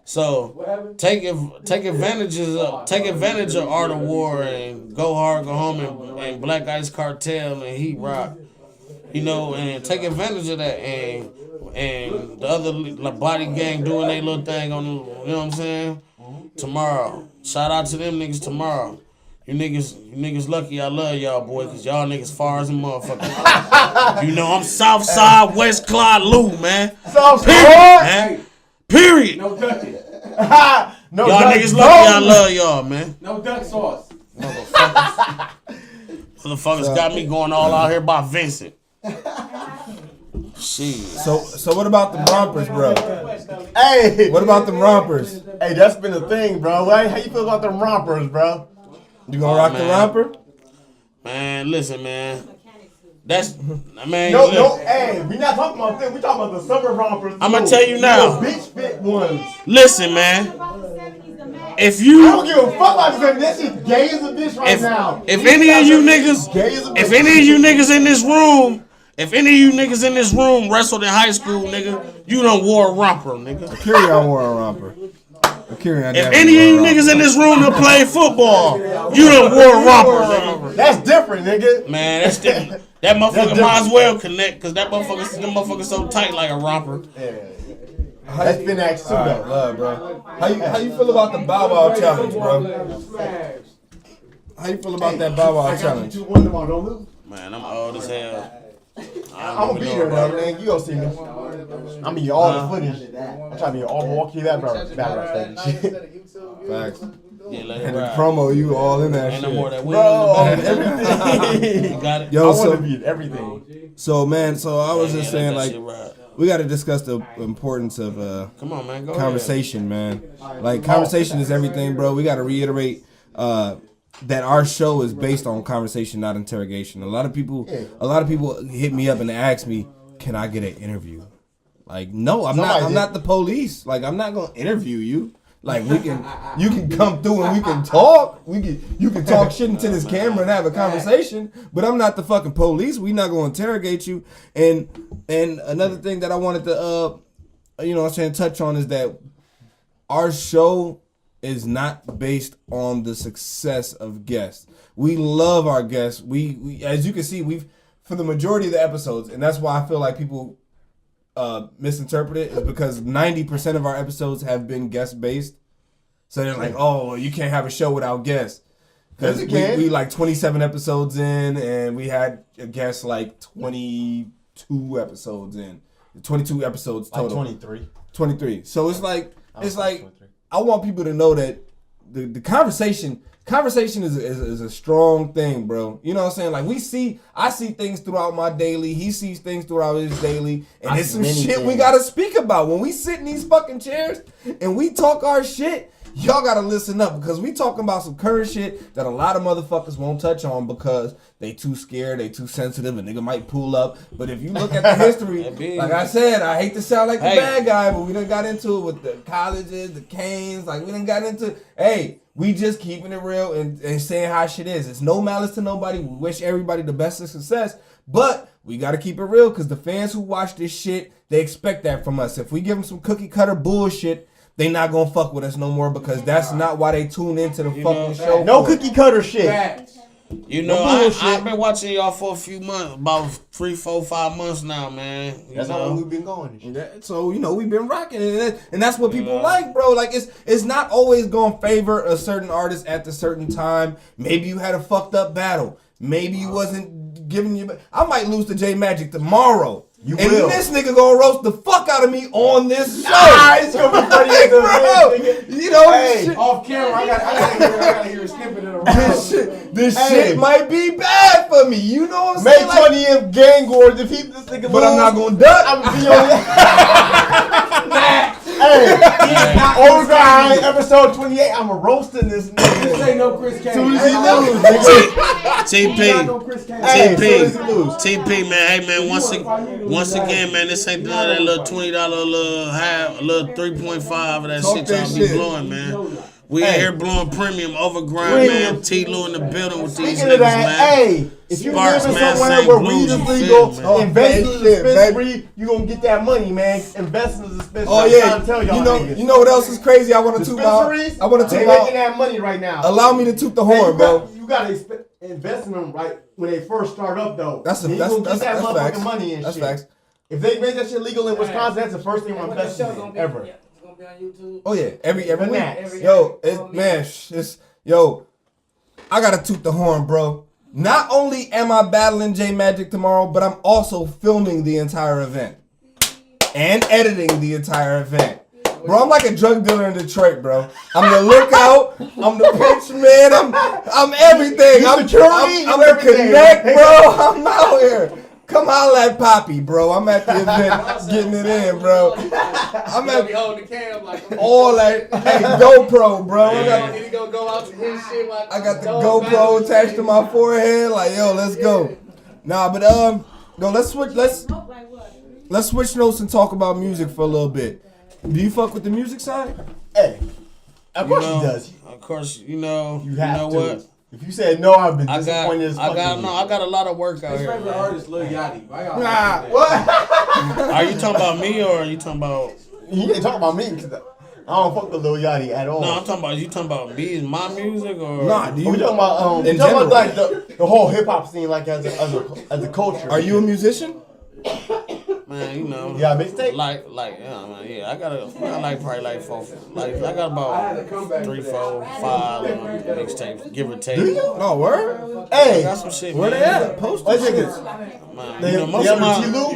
So take advantage of Art of War and Go Hard, Go Home and Black Ice Cartel and Heat Rock, you know, and take advantage of that, and the other Body Gang doing their little thing on, you know what I'm saying? Tomorrow, shout out to them niggas tomorrow. You niggas lucky I love y'all, boy, because y'all niggas far as a motherfucker. You know I'm Southside West Clyde Lou, man. Southside. Period. No ducking. No y'all duck niggas lucky I love y'all, man. No duck sauce. Motherfuckers got me going all out here by Vincent. Shit. So what about the rompers, bro? Hey. What about them rompers? Hey, that's been the thing, bro. How you feel about them rompers, bro? You gonna rock the romper? Man, listen, man. That's, man. No, hey, we not talking about them. We talking about the summer rompers. I'm gonna tell you now. The beach fit ones. Listen, man. If I you, don't give a fuck about this. That shit gay as a bitch right now. If any of you niggas in this room wrestled in high school, nigga, you done wore a romper, nigga. Akira wore a romper. If any of you niggas in this room that play football, you done wore a romper, nigga. That's different, nigga. Man, that's different. That motherfucker might as well connect, because them motherfuckers so tight like a romper. Yeah. That's been actually too, though. Love, bro. How you feel about the Bow Wow challenge, bro? How you feel about that Bow Wow challenge? Man, I'm old as hell. I'm gonna be there, though, man. You gonna see me. I'm gonna be all the footage. I'm trying to be all Milwaukee that battle stage. Facts. Yeah, let And it the ride. promo, you all in that Ain't shit. no more that weed Bro, in the back. everything. You got it? Yo, I want to be in everything. so man, I was just Yeah, saying, let that like, shit ride. we got to discuss the importance of Come on, man. Go conversation, man. Like, conversation is everything, bro. We got to reiterate that our show is based on conversation, not interrogation. A lot of people hit me up and ask me, "Can I get an interview?" Like, no, I'm not the police. Like, I'm not gonna interview you. Like, you can come through and we can talk. You can talk shit into this camera and have a conversation. But I'm not the fucking police. We not gonna interrogate you. And another thing that I wanted to touch on is that our show is not based on the success of guests. We love our guests. We as you can see, we've for the majority of the episodes, and that's why I feel like people misinterpret it, is because 90% of our episodes have been guest based. So they're like, "Oh, you can't have a show without guests." Because Yes, you can. we like 27 episodes in, and we had a guest like 22 episodes in. 22 episodes total. Like 23. 23. So it's like, I was 23. I want people to know that the conversation is a strong thing, bro. You know what I'm saying? Like I see things throughout my daily. He sees things throughout his daily, and it's some shit we gotta speak about when we sit in these fucking chairs and we talk our shit. Y'all gotta listen up because we talking about some current shit that a lot of motherfuckers won't touch on because they too scared, they too sensitive, a nigga might pull up. But if you look at the history, like I said, I hate to sound like the bad guy, but we done got into it with the colleges, the canes, like we done got into, hey, we just keeping it real and saying how shit is. It's no malice to nobody. We wish everybody the best of success, but we gotta keep it real because the fans who watch this shit, they expect that from us. If we give them some cookie cutter bullshit, they not gonna fuck with us no more because that's not why they tune into the fucking show. No cookie cutter shit. You know, No I've been watching y'all for a few months, about 3, 4, 5 months now, man. That's how long we've been going. So we've been rocking it, and that's what people like, bro. Like it's not always gonna favor a certain artist at the certain time. Maybe you had a fucked up battle. Maybe you wasn't giving you. I might lose to J Magic tomorrow. You and will. This nigga gonna roast the fuck out of me on this show. It's gonna be funny Like, bro, you know, Hey. Off camera, I gotta hear a snippet of the this shit might be bad for me. You know what I'm May saying? 20th gang war defeat this nigga. But I'm not gonna duck. I'm gonna be on Hey, Overgrind episode 28. I'm a roasting this This nigga. ain't no Chris Kane. Soon as he lose, nigga. TP. No Chris Kane. Hey, soon as he lose. TP, man. Hey, man. Once again, man. This ain't none of that little $20 little 3.5 of that Talk shit that y'all be shit. blowing, man. We in Hey. here blowing premium Overgrind, Premium. man. T-Lou in the building with these Speaking niggas, of that, man. hey, if you SparX, live in man, somewhere St. where Louis, weed is you legal, feel me? invest in Oh, the shit, dispensary, you gonna get that money, man. Invest in the dispensary. Oh I'm yeah, trying to tell y'all niggas. you know what else is crazy? I want to toot my. Dispensaries, I want to they toot making my. that money right now. Allow me to toot the Hey, horn, bro. You gotta invest in them right when they first start up, though. That's Then you gonna get that motherfucking facts. money and That's shit. facts. If they make that shit legal in Wisconsin, that's the first thing I'm investing in ever. It's gonna be on YouTube. Oh yeah, every week. Max. Yo, I gotta toot the horn, bro. Not only am I battling J Magic tomorrow, but I'm also filming the entire event and editing the entire event. Bro, I'm like a drug dealer in Detroit, bro. I'm the lookout. I'm the pitch man. I'm everything. You I'm security, I'm you the everything. connect, bro. I'm out here. Come holla at Poppy, bro. I'm at the event getting it in, bro. I'm Be at holding the cam like all that. Hey, GoPro, bro. He gonna go out to his shit. Like, I got the GoPro attached to my forehead. Like, yo, let's go. Nah, but no, let's switch notes and talk about music for a little bit. Do you fuck with the music side? Hey, of course know, he does. Of course, you know have to. what? If you said no, I've been I disappointed as fuck. got a lot of work out His here. favorite Man. artist, Lil Yachty. Why y'all Nah, like that? What? Are you talking about me or are you talking about? You ain't talking about me because I don't fuck with Lil Yachty at all. No, I'm talking about. You talking about me and my music or? nah. Do We you? talking about In we talking about general. like the whole hip hop scene, like as a culture. Are you a musician? Man, you know. Yeah, mixtape. Like, yeah, man, yeah. I like probably like 4. Like, I got I had to about come back 3, to 4, that. 5 mixtapes, give or take. Do you? Oh, word. I Hey, got some shit, Where man. they at? Post what it. niggas? Man, They, you know, most they of my. under T-Lou?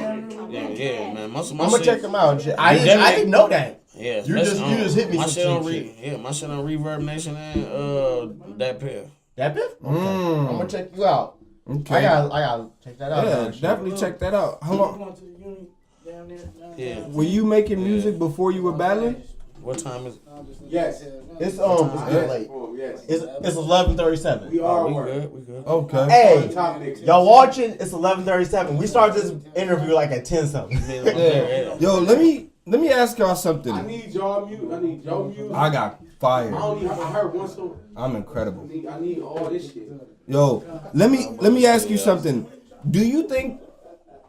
Yeah, man. Most of my I'm gonna shit. check them out and shit. I definitely- didn't know that. Yeah, You just hit me My some shit on shit. my shit on Reverb Nation and that pair. That Biff? Okay. I'm gonna check you out. Okay. I gotta check that out. Yeah, now and shit. definitely check that out. How long? Going to the uni down there. Yeah. Were you making music before you were battling? What time is? Yes. It's getting late. Oh, yes. It's 11:37. We are We working. good. We good. Okay. Hey, Top mix. y'all watching? It's 11:37. We started this interview like at 10 something. Yeah. Yo, let me ask y'all something. I need y'all music. I need your music. I got fire. I heard one song. I'm incredible. I need all this shit. Yo, let me ask you something. Do you think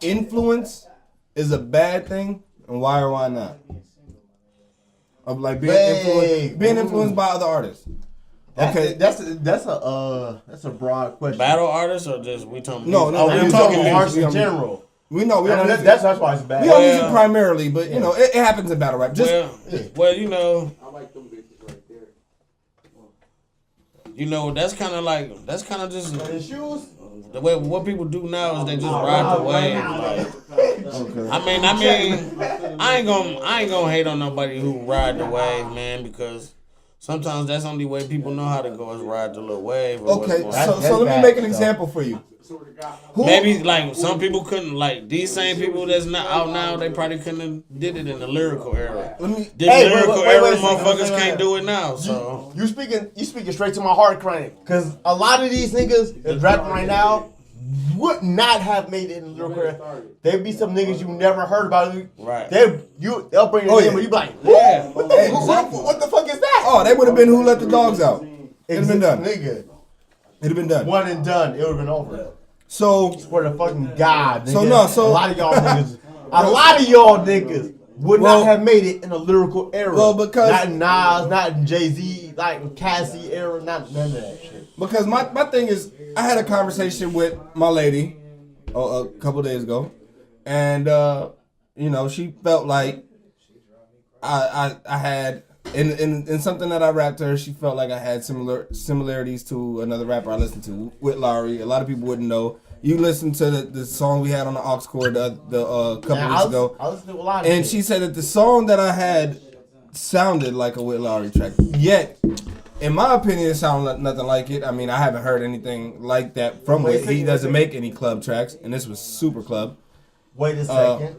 influence is a bad thing, and why or why not? Of like being influenced by other artists. Okay, that's a broad question. Battle artists or just we talking? No, music? no, I'm we talking music. artists We in on- general. we know we And don't. that's why it's bad. We don't Well- music primarily, but you know it happens in battle rap. Just Well, you know, I like them bitches right there. you know, that's kind of just The shoes. the way what people do now is they just ride the wave. Like, I ain't gonna hate on nobody who ride the wave, man, because sometimes that's the only way people know how to go is ride the little wave. Or Okay, what's going on. so let me make an example for you. Maybe like some people couldn't, like these same people that's not out now, they probably couldn't have did it in the lyrical era. Let me. The Hey, lyrical wait, era, wait a second, motherfuckers wait, can't do it now. So You speaking straight to my heart, Crank. Cause a lot of these niggas that's rapping right now would not have made it in the lyrical career. There'd be some niggas you never heard about. right. They'll bring it in, but you be like, Yeah. what the fuck is that? Oh, they would have been Who Let the Dogs Out. It'd have been done. Nigga. It'd have been done. One and done. It would have been over. So Swear to fucking God, nigga. So a lot of y'all niggas would not have made it in the lyrical era. Well, because not in Nas, not in Jay-Z, like in Cassie era, not none of that shit. because my thing is, I had a conversation with my lady a couple days ago, and you know, she felt like I had in something that I rapped to her, she felt like I had similarities to another rapper I listened to, Whit Lowry. A lot of people wouldn't know. You listened to the song we had on the aux cord the couple weeks ago, I listened to a lot of and shit. she said that the song that I had sounded like a Whit Lowry track. Yet, in my opinion, it sounded nothing like it. I mean, I haven't heard anything like that from Whit. He doesn't make any club tracks, and this was super club. Wait a second.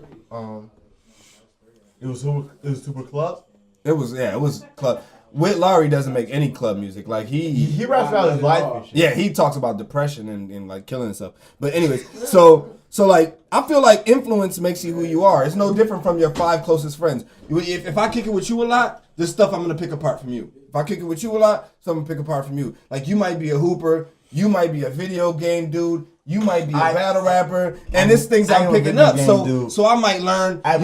It was Super Club. It was club. Whit Lowry doesn't make any club music. Like He raps about his life and shit. yeah, he talks about depression and like killing and stuff. But anyways, so like I feel like influence makes you who you are. It's no different from your 5 closest friends. If I kick it with you a lot, there's stuff I'm gonna pick apart from you. If I kick it with you a lot, stuff I'm gonna pick apart from you. Like you might be a hooper, you might be a video game dude, you might be a battle rapper, and there's things I'm picking up. So I might learn, about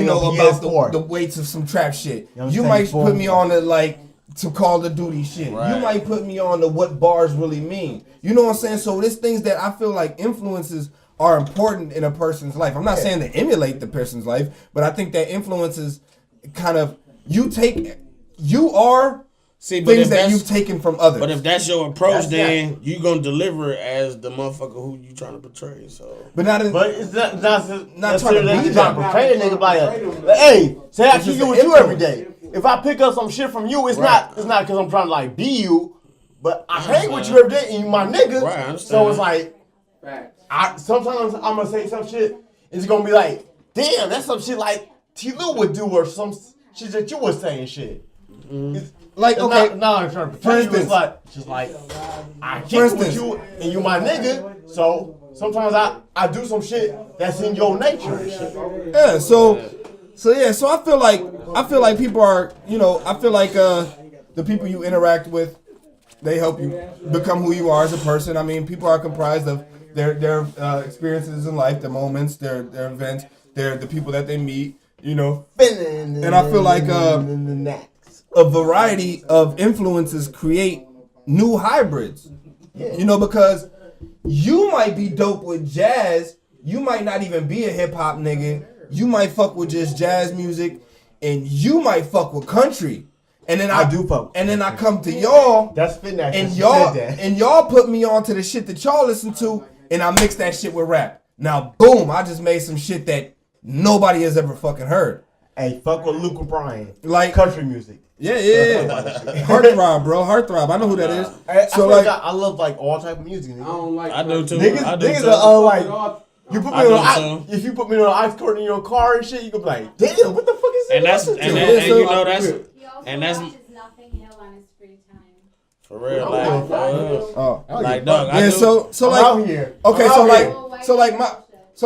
the weights of some trap shit. You might put me on to Call of Duty shit. Right. You might put me on to what bars really mean. You know what I'm saying? So there's things that I feel like influences are important in a person's life. I'm not saying to emulate the person's life, but I think that influences kind of things that you've taken from others. But if that's your approach, then you gonna deliver as the motherfucker who you trying to portray. So, But it's not not trying to be trying to portray a nigga by hey, say I kick it with you every day. If I pick up some shit from you, it's not because I'm trying to like be you, but I hang with you every day and you my nigga. Right, I understand. So it's like sometimes I'm gonna say some shit. It's gonna be like, damn, that's some shit like T. Lou would do or some shit that you was saying shit. Like, okay, not I'm trying to portray you. It's like just like I kick it with you and you my nigga. So sometimes I do some shit that's in your nature and shit. Yeah, so I feel like people are, I feel like the people you interact with, they help you become who you are as a person. I mean, people are comprised of their experiences in life, their moments, their events, the people that they meet, And I feel like a variety of influences create new hybrids. Because you might be dope with jazz, you might not even be a hip hop nigga. You might fuck with just jazz music, and you might fuck with country. And then I do fuck. And then I come to y'all. That's fitting. And y'all put me on to the shit that y'all listen to, and I mix that shit with rap. Now, boom! I just made some shit that nobody has ever fucking heard. Hey, fuck with Luke O'Brien. Like country music. Yeah. Heartthrob, bro. Heartthrob. I know who that is. I love like all type of music. Nigga. I do too. Niggas are like. You put me if you put me on an ice court in your car and shit, you could be like, damn, what the fuck is this? And that's nothing he'll on his free time. for real, dog. Yeah, so like out here. Okay, so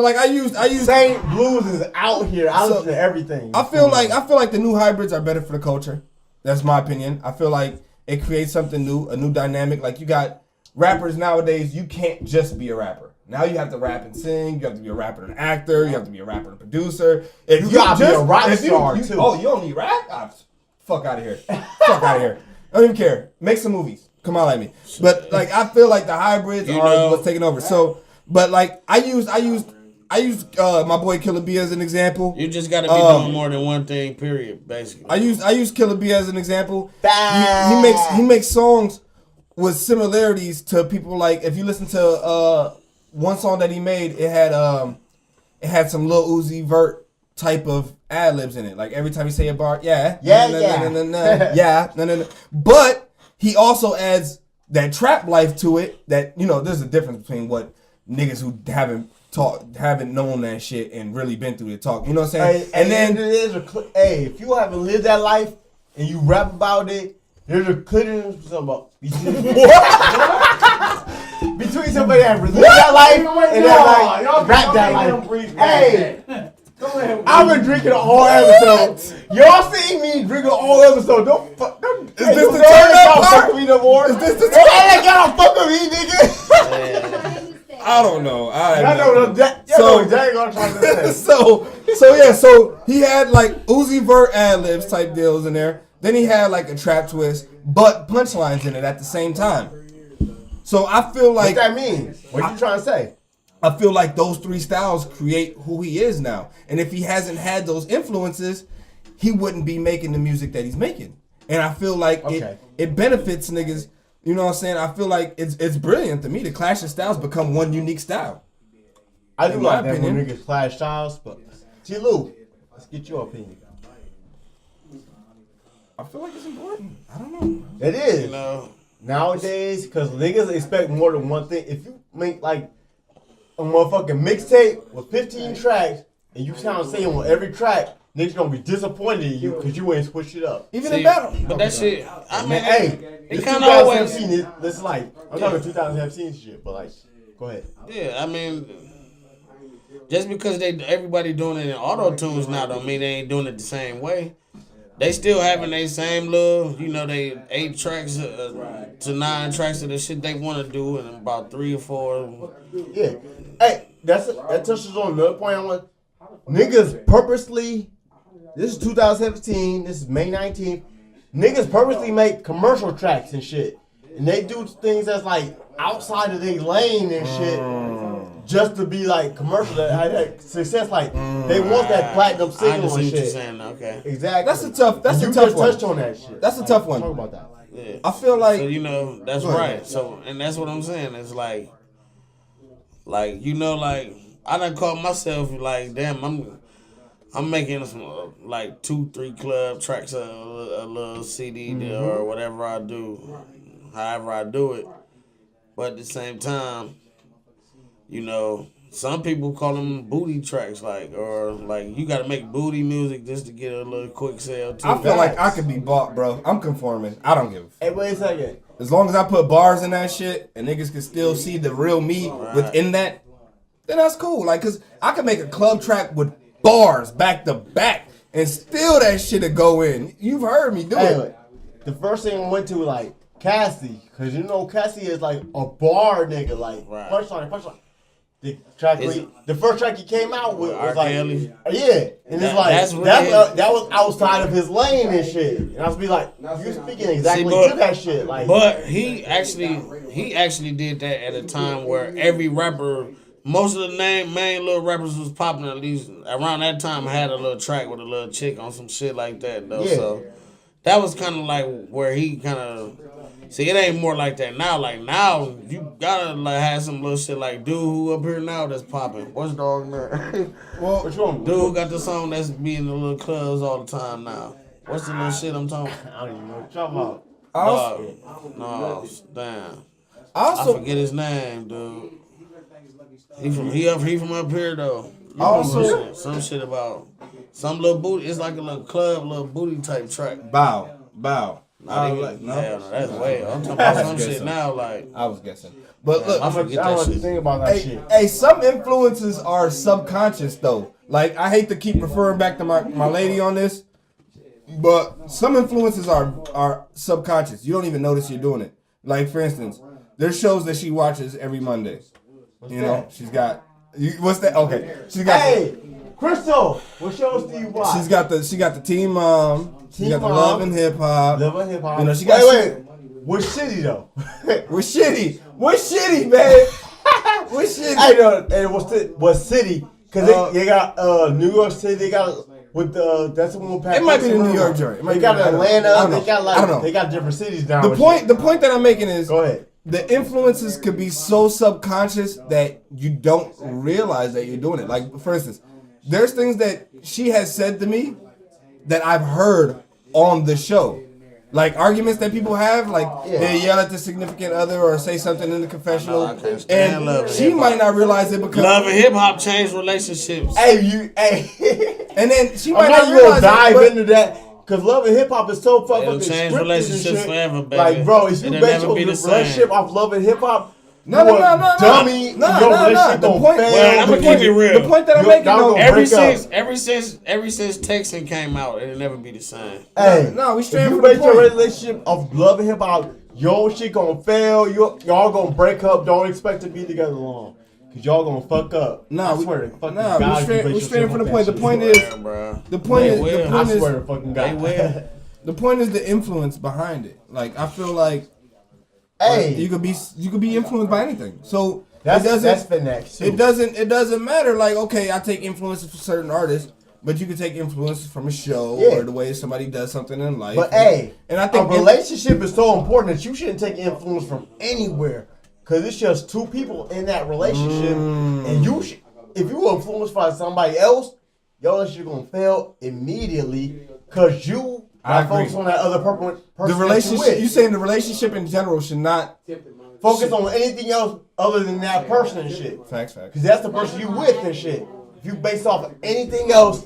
like I used Saynt Blues is out here. I listen to everything. I feel like the new hybrids are better for the culture. That's my opinion. I feel like it creates something new, a new dynamic. Like you got rappers nowadays, you can't just be a rapper. Now you have to rap and sing. You have to be a rapper and an actor. You have to be a rapper and a producer. If you gotta be a rock star too. Oh, you don't need rap? Fuck out of here. Fuck out of here. I don't even care. Make some movies. Come on, at me. But like, I feel like the hybrids are what's taking over. So, but like, I used my boy Killer B as an example. You just gotta be doing more than one thing. Period. Basically. I use Killer B as an example. He makes songs with similarities to people like if you listen to one song that he made, it had some Lil Uzi Vert type of ad libs in it. Like every time you say a bar, yeah. But he also adds that trap life to it. That there's a difference between what niggas who haven't known that shit and really been through the talk. You know what I'm saying? And then if you haven't lived that life and you rap about it, there's a clear about between somebody that lived that life and that like rap that life. Hey, I've been drinking all episode. Y'all seen me drinking all episode. Don't is this the turn up part? Me no more. Is this the turn up? Y'all fuck with me, nigga. I don't know. I know that. So he had like Uzi Vert ad libs type deals in there. Then he had like a trap twist, but punchlines in it at the same time. So I feel like what that mean? What you trying to say? I feel like those three styles create who he is now. And if he hasn't had those influences, he wouldn't be making the music that he's making. And I feel like it benefits niggas. You know what I'm saying? I feel like it's brilliant to me. The clash of styles become one unique style. I do like that when niggas clash styles, but T-Lou, let's get your opinion. I feel like it's important. I don't know. It is. Nowadays, because niggas expect more than one thing. If you make like a motherfucking mixtape with 15 tracks and you sound the same on every track, niggas gonna be disappointed in you because you ain't switch it up. Even in battle. But that shit, I mean, it kind of always. This is like, I'm talking 2017 shit, but like, go ahead. Yeah, I mean, just because everybody doing it in auto tunes now don't mean they ain't doing it the same way. They still having their same little, they 8 tracks to 9 tracks of the shit they want to do, and about 3 or 4. Yeah. Hey, that touches on another point I want. Niggas purposely, this is 2017, this is May 19th, niggas purposely make commercial tracks and shit. And they do things that's like outside of their lane and shit just to be like commercial that had success. Like they want that platinum single and shit. What you're saying, okay. Exactly. That's a tough one. You just touched on that shit. That's a tough one. Talk about that. Yeah. I feel like so that's right. So and that's what I'm saying. It's like I done caught myself like, damn, I'm making some like 2-3 club tracks, a little CD or whatever I do, however I do it. But at the same time, some people call them booty tracks, or you got to make booty music just to get a little quick sale too. I feel like I could be bought, bro. I'm conforming. I don't give a fuck. Hey, wait a second. As long as I put bars in that shit and niggas can still see the real me within that, then that's cool. Like, cause I could make a club track with bars back to back and still that shit'll go in. You've heard me do it. The first thing I went to like Cassie, cause Cassie is like a bar nigga, like punchline. The first track he came out with was like, Kelly. Yeah, and it's like that was outside of his lane and shit. And I was be like, you speaking exactly to that shit, like. But he actually did that at a time where every rapper, most of the main little rappers was popping at least around that time. Had a little track with a little chick on some shit like that though. Yeah. So that was kind of like where he kind of. See, it ain't more like that now. Like now, you gotta have some little shit like dude who up here now that's popping. What's dog man? Well, which one? Dude who got the song that's be in the little clubs all the time now. What's the little shit I'm talking? I don't even know what you're talking about. No, damn. I forget his name, dude. He from up here though. Also, some shit about some little booty. It's like a little club, little booty type track. Bow. No, that's way. I'm talking about some shit now. Like I was guessing, but look, I don't think about that shit. Hey, some influences are subconscious though. Like I hate to keep referring back to my lady on this, but some influences are subconscious. You don't even notice you're doing it. Like for instance, there's shows that she watches every Monday. She's got. What's that? Okay, she's got. Hey, Crystal, what shows do you watch? She got the Teen Mom. She got the Love and Hip Hop. She got. Wait. We're shitty though. We're shitty, man. We're shitty. Hey, no, and what city? Because they got New York City. They got With that's the one with Pat. It might be the Patterson. New York joint. It might They be got the- I don't know. Atlanta. They got I don't know. like they got different cities down. The point that I'm making is Go ahead. the influences could be so subconscious that you don't realize that you're doing it. Like, for instance, there's things that she has said to me that I've heard on the show. Like arguments that people have, like they yell at the significant other or say something in the confessional, I can't stand love and and she hip-hop. might not realize it because Love and hip hop changed relationships. Hey. and then she I'm might not not even gonna realize dive it. But into that. Cause love and hip hop is so fucking It'll change scripted relationships and shit. forever, baby. Like, bro, if you It'll base never your be the same. relationship off love and hip hop, No. dummy. Your relationship The gonna point, fail. I'ma keep it real. The point that I'm Y'all making, though, gonna Ever break up. since Texan came out, it'll never be the same. Hey, No, we if straying you from the base your point. relationship off love and hip hop, your shit gonna fail. Y'all gonna break up. Don't expect to be together long. Cause y'all gonna fuck up. Nah, I swear to fucking nah, God, we you straying base from the your point. shit The off point that is, shit. Bro. the point They is, will. the I point swear is, to fucking They God. will. the point is the influence behind it. Like I feel like Hey, you could be influenced by anything. So that's it doesn't finesse too. it doesn't matter. Like okay, I take influences from certain artists, but you can take influences from a show Yeah. or the way somebody does something in life. But hey, and I a think relationship is so important that you shouldn't take influence from anywhere. Cause it's just two people in that relationship, and you should, if you were influenced by somebody else, your relationship gonna fail immediately. Cause you I are focused agree. on that other person. the relationship. You saying the relationship in general should not focus on anything else other than that person and shit. facts. Cause that's the person you with and shit. If you base off of anything else,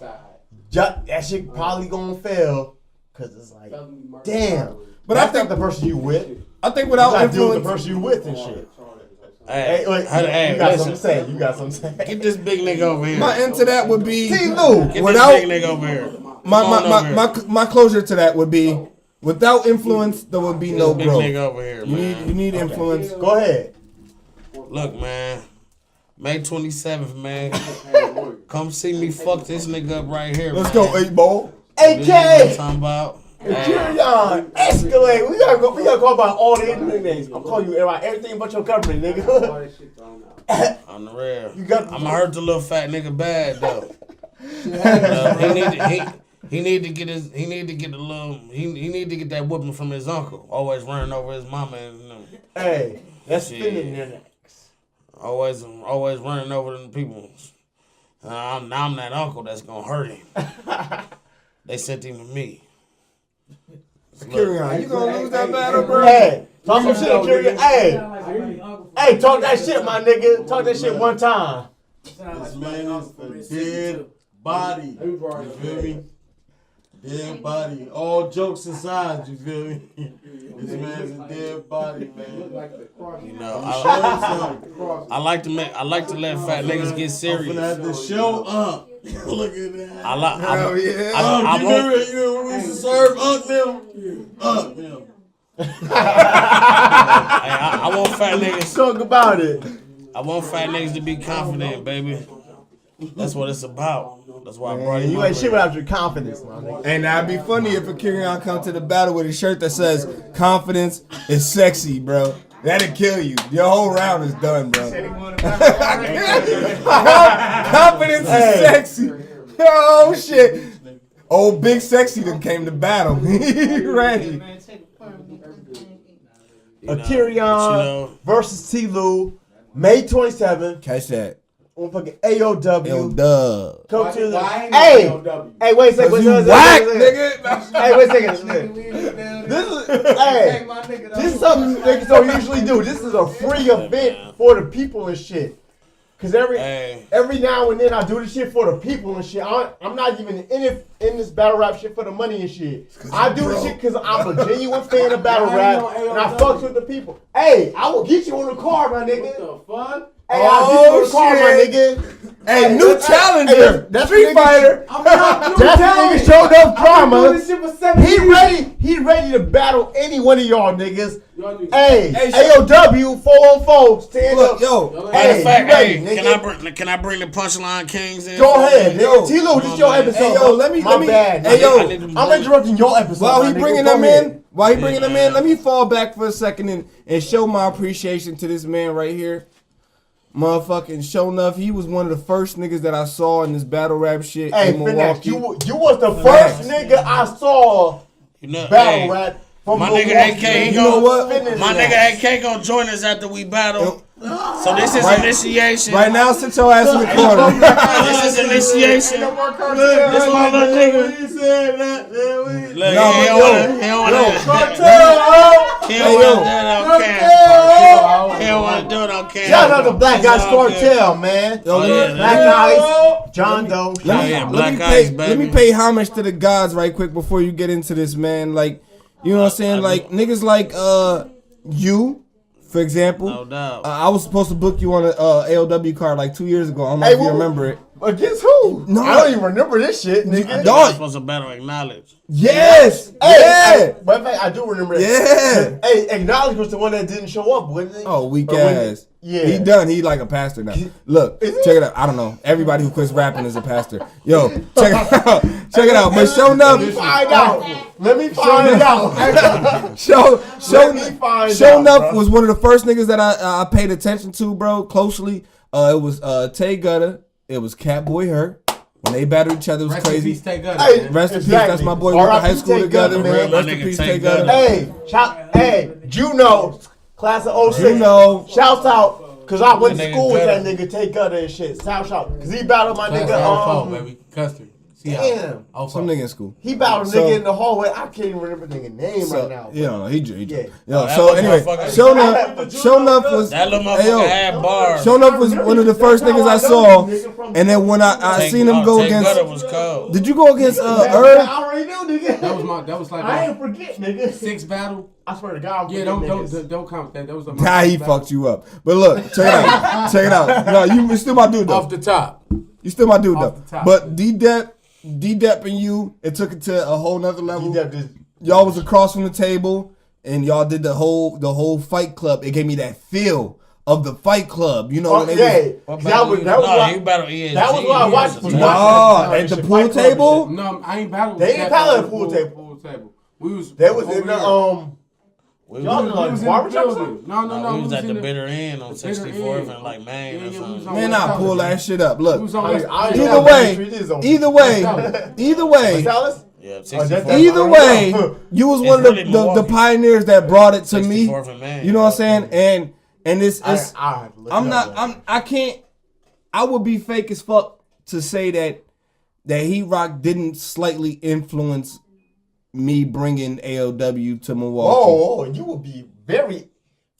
that shit probably gonna fail. Cause it's like, damn. But That's I think not the person you with. I think You without gotta deal with influence, the person you with and shit. Hey, Hey, wait, hey, you got listen. something to say. You got something to say. Get this big nigga over here. my end to that would be T-Lou. Get without- this big nigga over here. my closer to that would be without influence there would be no Big growth. nigga over here, You man. need influence. Go ahead. Look, man. May 27th, man. Come see me fuck this nigga up right here, Let's man. go 8-ball. You know what I'm AK. talking about? Kyrion. Escalate. We gotta call about all the nicknames. I'm calling you everything but your government, nigga. On the real. You got- I'ma hurt the little fat nigga bad though. He need to get that whooping from his uncle. Always running over his mama and Hey, that's Shit. spinning there next. always running over them people. I'm that uncle that's gonna hurt him. They sent him to me. Kyrion, you gonna lose that battle, bro? Hey, talk some shit, Kyrion. Hey, talk that shit, my nigga. Talk that shit one time. This man is a dead body. You feel me? Dead body. All jokes aside, you feel me? This man's a dead body, man. You know, Show I like to let fat niggas get I'm serious. finna have to show up. Look at that. Hell yeah. I You won't- remember when we used to serve them? Them. I want fat niggas. Talk about it. I want fat niggas to be confident, baby. That's what it's about. That's why I brought Man, you. you ain't shit without your confidence, my nigga. And that'd be funny if a Kyrion come to the battle with a shirt that says "Confidence is sexy, bro." That'd kill you. Your whole round is done, bro. Confidence is sexy. Oh shit. Old Big Sexy done came to battle. He ready. Kyrion versus T-Lou, May 27th. Catch that. On fucking AOW. Yo, dub. Come to the. Why ain't Hey! AOW? Hey, wait a second. Wait You a second. whack, wait a second. nigga. Hey, wait a second. This is, hey, this is something niggas don't usually do. This is a free event for the people and shit. Cause every now and then I do this shit for the people and shit. I'm not even in this battle rap shit for the money and shit. I do this shit cause I'm a genuine fan of battle rap and I fucks with the people. Hey, I will get you on the card, my nigga. What the fuck? Hey, I'll get you on the card, my shit. nigga. Hey, new challenger. That's Street Fighter. That nigga showed up drama. This shit for 7 He years. ready. He ready to battle any one of y'all niggas. Y'all need- Hey, Hey, AOW 4-on-4, stand Look, up. yo. Hey, Matter of fact, you ready, hey, nigga? can I bring the punchline kings in? Go ahead, Yo, nigga. T-Lou, this your episode. Hey, yo, let me- My bad. hey, yo, I'm interrupting your episode. While my he nigga. bringing Go them ahead. in, let me fall back for a second and show my appreciation to this man right here. Motherfucking show enough, he was one of the first niggas that I saw in this battle rap shit Hey, in Milwaukee. you was the first nigga I saw battle rap from my Milwaukee. nigga AK, You know what? My nigga AK gonna join us after we battle. So this is initiation. Right now, sit your ass in the corner. This is initiation. This my little nigga. He said that. Look, Nah, he but don't wanna do it on camera. He don't wanna do it on camera. Shout out to Black Guys Cartel, man. Yo, Black Guys, John Doe. Let me pay homage to the gods right quick before you get into this, man. Like, you know what I'm saying? Like, niggas like you, for example. No doubt. I was supposed to book you on an ALW card like 2 years ago. I don't know if you remember it. Against who? No. I don't even remember this shit, nigga. You're supposed to battle acknowledge. Yes! Hey, but in fact, I do remember that. Yeah! Hey, Acknowledge was the one that didn't show up, wasn't he? Oh, weak Or when- ass. Yeah. He done. He like a pastor now. Look, check it out. I don't know. Everybody who quits rapping is a pastor. Yo, check it out. Check it out. But show enough. Let me find out. Let me find out. Show out, enough bro. was one of the first niggas that I paid attention to, bro, closely. It was Tay Gutter. It was Catboy Hurt. When they battled each other, it was Rest in crazy. peace, Tay Gutter, Hey, man. Rest in peace. Exactly. That's my boy. We went to high R.I.P. school Tay together, Gutter, man. man. Rest My in nigga peace, Tay Tay Gutter. Gutter. Hey, Juno, class of 06. Juno. Shouts out, cause I went That to nigga school with that Gutter. nigga Tay Gutter and shit. Shout out, cause he battled my Class nigga. of 04, baby. Custard. See Damn. how? Some nigga in school. He battled a So- nigga in the hallway. I can't even remember the nigga name So, right now. you don't know. He Yeah. Yo, that so little anyway, motherfucker- Show enough was That little hey, yo, motherfucker had bars. Show enough was one of the first niggas I saw, and then when I seen him go Tay against, Gutter was cold. did you go against I Herb? already knew, nigga. That was like I a ain't forget, nigga. 6 battle. I swear to God, Yeah, don't count that. That was a Nah, he fucked you up. But look, check it out, check it out. No, you still my dude though. off the top. You still my dude Off though. the top. But D-Dep and you, it took it to a whole nother level. He just Y'all was across from the table, and y'all did the whole Fight Club. It gave me that feel of the Fight Club. You know when they was. That was you battle ESG. that was what I watched. Was Nah, watching at the shit, pool Fight Club and table? shit. No, I ain't battled. They ain't battled at the pool table. We was. They was over in the here. y'all We like was in the barbershop or building. something? No. we was at the in bitter end on the bitter 64th end. and like Maine Yeah, or we something. was on Man, West I pull Dallas, that shit up. We Look, was on I West- already either know way, Street is on either way, Dallas? Yeah, that- 64th. either way, you was one of really the Milwaukee. pioneers that brought it to me. 64th and Maine. You know what I'm saying? And it's I have to look I'm it not up, man. I can't I would be fake as fuck to say that Heat Rock didn't slightly influence me bringing AOW to Milwaukee. Oh, you would be very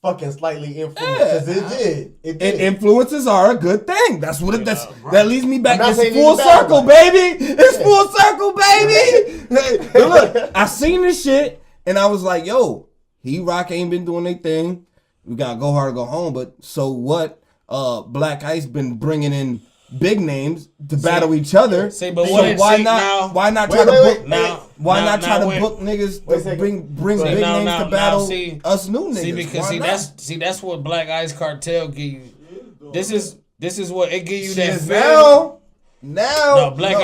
fucking slightly influenced because it did. It And did. influences are a good thing. That's what it. That's that leads me back. I'm not It's saying full it's a bad circle, one. baby. It's full circle, baby. Hey, but look, I seen this shit and I was like, "Yo, Heat Rock ain't been doing their thing. We gotta go hard or go home." But so what? Black Ice been bringing in big names to battle each other. See, but so what it- why see, not? now- Why not Wait, try to wait, book? wait. Now, Why now- not try now to wait. book niggas Wait a to second. bring See, big now- names now- to battle now, see- us new niggas? See, because Why not? that's what Black Ice Cartel give you. This is what it give you Shit, that feel. Now, No, Black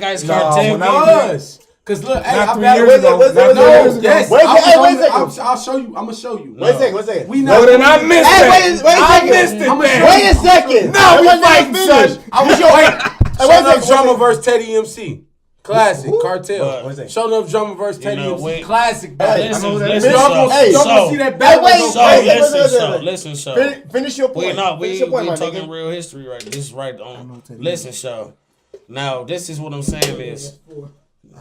Ice No, Cartel. when give I you- was. Cause look, hey, Not I 3 battled. years ago. wait, Not wait, 3 wait, years ago. Yes, Wait, I'm hey, wait a gonna- second. I'll show you. I'm gonna show you. Wait a second, wait a second. We Well, then I missed Hey, that. wait a I second. missed it, I'ma man. show Wait a second. Now we Let me fighting, finish. son. I was your Wait, Hey, wait a Show Enough second, Drama wait a versus Teddy MC. Classic. Cartel. Wait a second. Show Enough Drama versus You Teddy know, MC. wait. Classic battle. Listen, I know that. listen, Y'all so, gonna Hey, y'all gonna so, see that Hey, battle. wait, so, wait, listen, wait, so, wait. listen, so. Finish your point. We Finish your point, we my talking nigga. real history right. This is right on. Listen, show. Now this is what I'm saying is.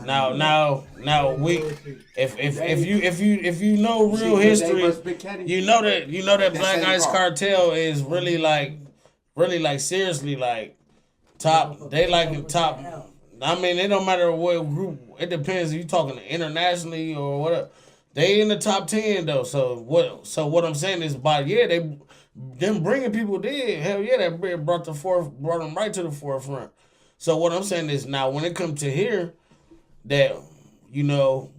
Now we if you know real history, you know that Black Ice Cartel is really like seriously like top. They like top. I mean, it don't matter what group. It depends if you talking internationally or whatever. They in the top 10 though. So what I'm saying is, by them bringing people did. Hell yeah, that brought them right to the forefront. So what I'm saying is, now when it comes to here, that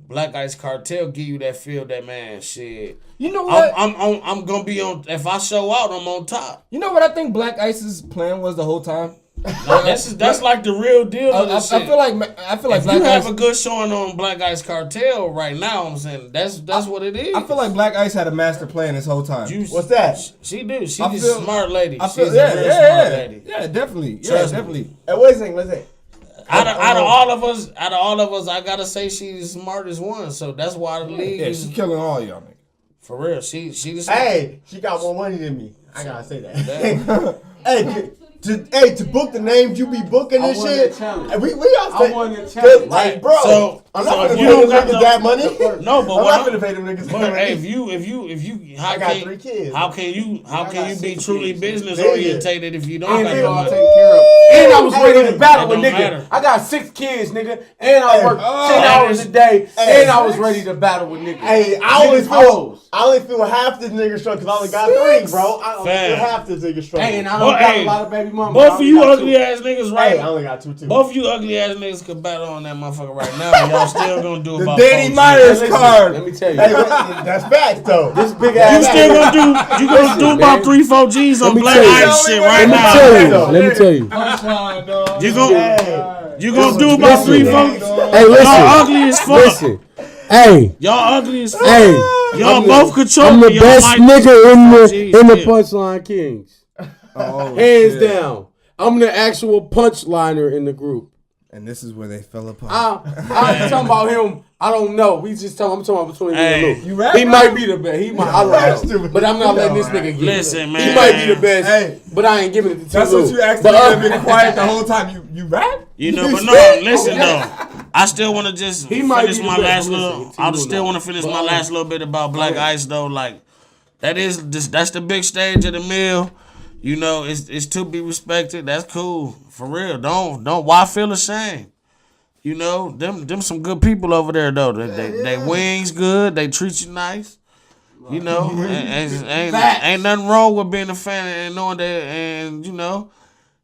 Black Ice Cartel give you that feel that, man, shit. You know what? I'm gonna be on. If I show out, I'm on top. You know what I think Black Ice's plan was the whole time? That's like the real deal of this shit. I feel like if Black you have Ice. a good showing on Black Ice Cartel right now, I'm saying that's what it is. I feel like Black Ice had a master plan this whole time. What's that? She do. She's I a feel- smart lady. I feel, She's a real smart lady. yeah, definitely, Trust me. definitely. Hey, wait a second. Out of all of us, I gotta say she's the smartest one. So that's why the league Yeah, is she's killing all y'all niggas. for real. She the Hey, she got more money than me. I gotta say that. Hey, to book the names you be booking and I won shit. that challenge. And we all I won the challenge. like, bro. So- I'm so not if gonna you pay don't them got niggas the- that money. No, but I'm what not gonna pay them niggas that But money. hey, if you how I got can 3 kids. how can you be 6 truly kids. business Yeah. orientated if you don't And got they the all money? taken care of. And I was ready to battle It with don't nigga. matter. I got 6 kids, nigga. And I worked 10 that hours is- a day. Hey, And I was ready to battle with niggas. Hey, I only Niggas feel half this nigga struggle because I only got 3, bro. I only Fam. feel half this nigga struggle. Hey, and I Boy, don't got hey, a lot of baby mamas. Both I of only you got ugly 2. ass niggas Hey, right I only got 2 too. Both of you ugly ass niggas could battle on that motherfucker right now. And y'all still gonna do The about Danny 4 Myers G's. card. Let me tell you. Hey, wait, that's facts though. This big You ass. still gonna do about man. 3-4 G's on me Black tell you. Ice shit Let right me now. tell you. though. Let me tell you. You gonna do about 3-4? Hey, listen. Y'all ugly as fuck. Listen. Hey. Y'all ugly as fuck. Hey. Y'all both control. I'm the y'all best might- nigga in the Jeez, Punchline Kings. Oh, Hands shit. down. I'm the actual punchliner in the group. And this is where they fell apart. I ain't talking about him. I don't know. I'm talking about between me Hey. and Lou. You rap, He bro? might be the best. He might. I don't know. But I'm not letting this nigga get it. Listen, man. He might be the best. Hey. But I ain't giving it to That's Lou. what you asked me. But, I've been quiet the whole time. You rap? You know, but no, listen though. I still want to just He might finish be the my best. last I'm little. listening to I you still now. want to finish But, my last little bit about Black Ice though. Like that's the big stage of the mill. You know, it's to be respected. That's cool for real. Don't why feel ashamed. You know, them some good people over there though. They wings good. They treat you nice. You know, ain't nothing wrong with being a fan and knowing that. And you know,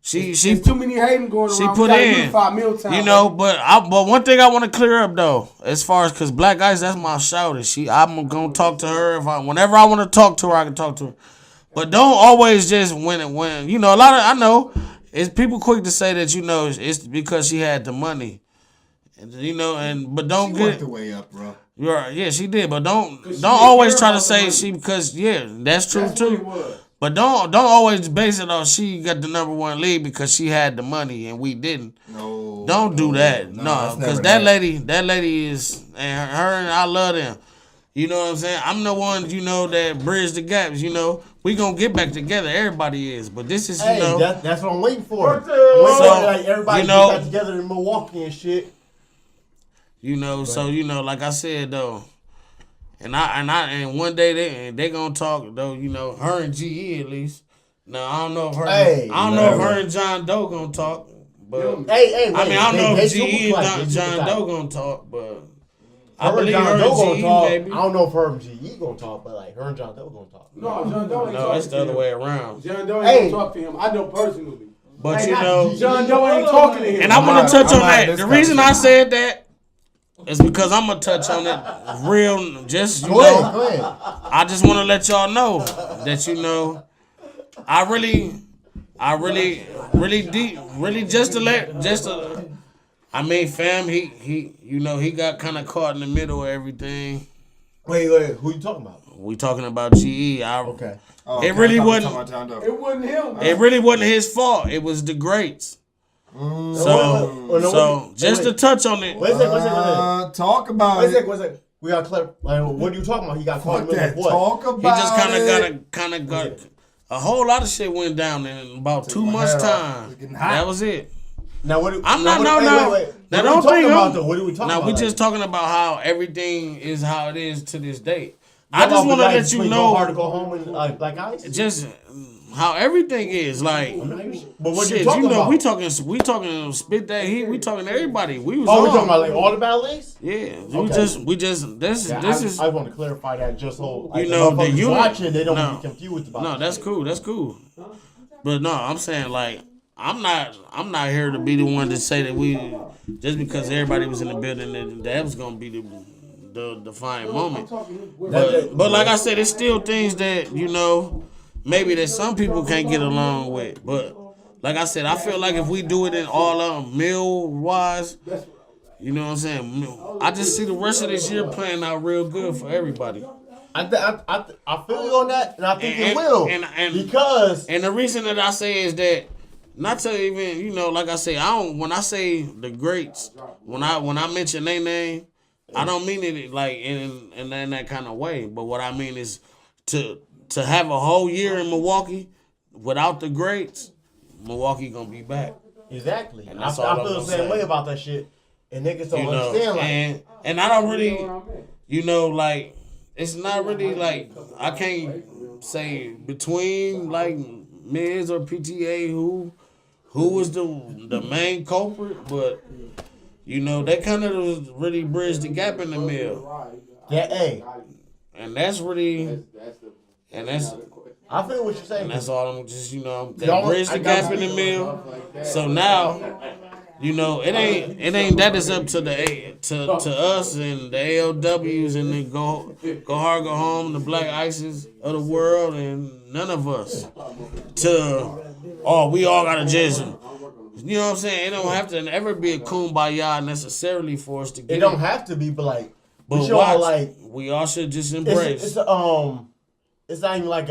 she There's too many hating going around. she We put gotta in. unify Milltown, You know, baby. but one thing I want to clear up though, as far as because Black Ice, that's my shouter. I'm gonna talk to her whenever I want to talk to her, I can talk to her. But don't always just when you know I know it's people quick to say that it's because she had the money, and, but don't She get worked the way up, bro. yeah she did, but don't always try to say she because that's true That's too. what it was. But don't always base it on she got the #1 lead because she had the money and we didn't. No. Don't do that. No, that's because never that lady is and her and I love them. You know what I'm saying? I'm the one, that bridge the gaps. We gonna get back together. Everybody is, but this is, Hey, that's what I'm waiting for. I'm waiting So, for like everybody to get back together in Milwaukee and shit. Like I said though, and one day they gonna talk though. Her and GE at least. Now I don't know if her. Hey, I don't know if her and John Doe gonna talk, but Hey, I mean I don't know they if GE super and tight. John Doe gonna talk, but I Her and believe John her Doe and gonna GE, talk. baby. I don't know if her and GE gonna talk, but like her and John Doe gonna talk. No, John Doe ain't No, talking it's the to other him. way around. John Doe ain't Hey. gonna talk to him. I know personally. But Hey, you not know, GE. John Doe ain't talking to him. and I want to touch on I'm that. not The reason I said that is because I'm gonna touch on it real. Just Go ahead. I just want to let y'all know that I really deep, really just to. I mean, fam, he got kind of caught in the middle of everything. Wait, who you talking about? We talking about GE. Okay. It really wasn't. It wasn't him. It really wasn't his fault. It was the greats. So just to touch on it. Wait a second. Talk about Wait a it. second. We got clear. Like, what are you talking about? He got caught in Fuck the middle that. of what? Talk He about just it. kind of got a whole lot of shit went down in about 2 months time. That was it. Now what? I'm now not what- wait. Now What are don't we talking think about though? What are we talking Now about? we like? just talking about how everything is how it is to this day. How I just about want to the guys let you between know Go Hard to Go Home and Black Ice. just how everything is like. But what Shit, you talking about? we talking spit that heat. We talking to everybody. We was Oh, we on. talking about like all the battle leagues? Yeah, Okay. we just this Yeah, is I want to clarify that just so You know, the motherfuckers unit- watching they don't no. be confused about. no, this that's shit. cool. That's cool. But no, I'm saying like I'm not here to be the one to say that we just because everybody was in the building that was gonna be the defining moment. But like I said, it's still things that maybe that some people can't get along with. But like I said, I feel like if we do it in all meal wise, you know what I'm saying? I just see the rest of this year playing out real good for everybody. I feel you on that, and I think it will. Because the reason that I say is that not to even, you know, like I say, when I say the greats, when I mention their name, I don't mean it like in that kind of way. But what I mean is to have a whole year in Milwaukee without the greats, Milwaukee gonna be back. Exactly. And I feel the same way about that shit. And niggas don't understand like and I don't really, you know, like it's not really like I can't say between like Miz or PTA who was the main culprit, but you know they kind of really bridged the gap in the mill. Yeah, hey. And that's really, and that's. I feel what you're saying. And that's all I'm just, you know, they bridged the gap in the mill. So now, you know, it ain't that is up to to us and the ALWs and the go hard, go home, the Black Ices of the world, and none of us we all gotta just, you know what I'm saying? It don't have to ever be a kumbaya necessarily for us to get it. Don't have to be, but like, but watch, like we all should just embrace. It's not even like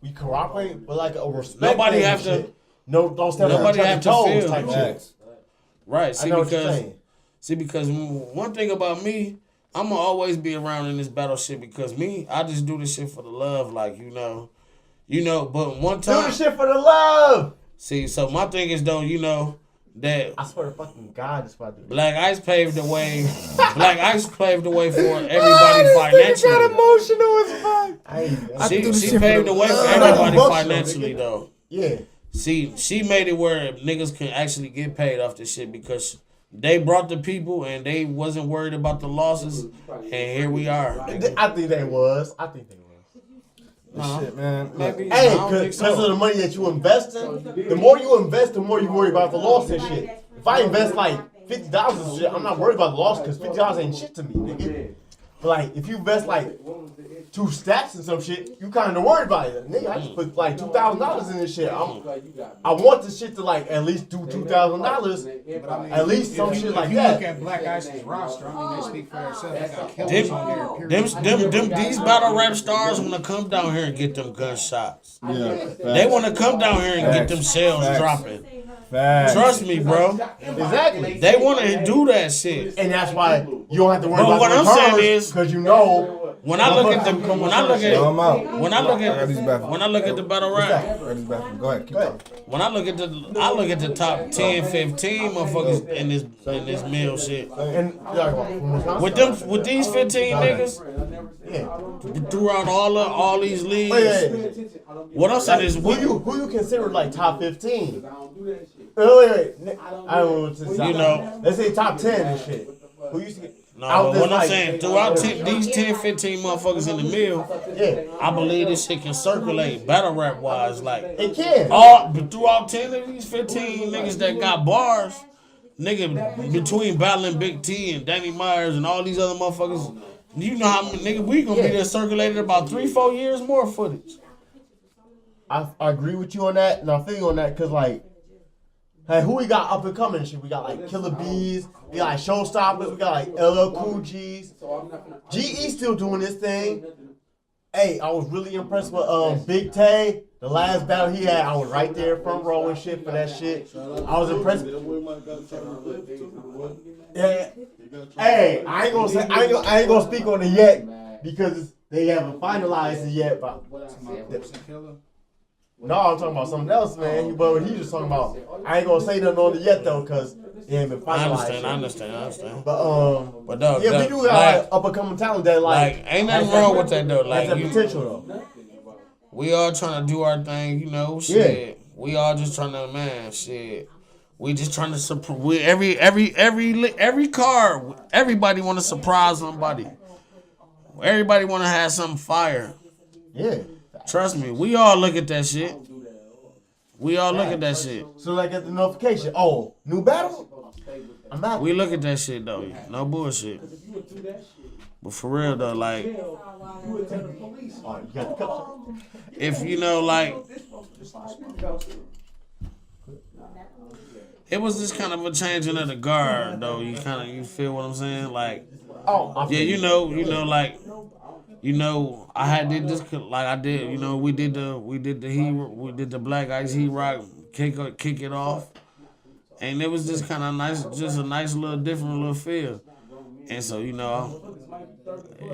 we cooperate, but like a respect. Nobody have to. Shit. No, don't step on nobody have to toes feel type shit. Right. See, because one thing about me, I'm gonna always be around in this battle shit because I just do this shit for the love, like you know. But one time, do the shit for the love. See, so my thing is though, you know that I swear to fucking God, this about to Black Ice paved the way. Black Ice paved the way for everybody financially. Got emotional as fuck. She paved the way for everybody financially though. Yeah. See, she made it where niggas can actually get paid off this shit because they brought the people and they wasn't worried about the losses, and here we are. I think they was. Shit, man. Maybe. Hey, because of the money that you invest in, the more you invest, the more you worry about the loss and shit. If I invest like $50 and shit, I'm not worried about the loss because $50 ain't shit to me, nigga. But like, if you invest like 2 stacks and some shit, you kind of worried about it. Nigga, I just put like $2,000 in this shit. I want this shit to like at least do $2,000, at least some shit like that. If you look at Black Ice's roster, I mean, they speak for themselves. They got killers on there. These battle rap stars want to come down here and get them gunshots. Yeah, they want to come down here and get them shells dropping. Facts. Trust me, bro. Exactly. They want to do that shit, and that's why you don't have to worry about what the I'm returns, saying is, because you know. When I look at the battle rap, go ahead, keep talking. when I look at the top 10, 15 motherfuckers in this mill shit. And With these 15 niggas throughout all these leagues. What I'm saying is who you consider like top 15? Wait. I don't know. You know, let's say top 10 and shit. Who used to get? No, but what I'm saying, throughout these 10, 15 motherfuckers in the mill, I believe this shit can circulate battle rap wise. Like, it can. But throughout 10 of these 15 niggas that got bars, nigga, between battling Big T and Danny Myers and all these other motherfuckers, you know how many niggas we gonna be there circulated about 3-4 years more footage. I agree with you on that, and I feel you on that, because like, hey, who we got up and coming and shit? We got like Killer Bees, we got like Showstoppers, we got like LL Cool G's. GE still doing this thing. Hey, I was really impressed with Big Tay. The last battle he had, I was right there front row and shit for that shit. I was impressed. Yeah. Hey, I ain't gonna speak on it yet because they haven't finalized it yet. But no, I'm talking about something else, man. But he just talking about. I ain't gonna say nothing on it yet though, cause it ain't been finalized. I understand. But dog, yeah, we do got like up and coming talent that like ain't nothing wrong with that though. Like has potential though. We all trying to do our thing, you know. Shit, yeah. We all just trying to shit. We just trying to surprise. Every car. Everybody want to surprise somebody. Everybody want to have something fire. Yeah. Trust me, we all look at that shit. We all look at that shit. So I get the notification. Oh, new battle? I'm out. We look at that shit though. No bullshit. But for real though, like, if you know, like, it was just kind of a changing of the guard, though. You feel what I'm saying? Like, yeah, I had did this like I did. We did the Black Ice Heat Rock kick it off, and it was just kind of nice, just a nice little different little feel. And so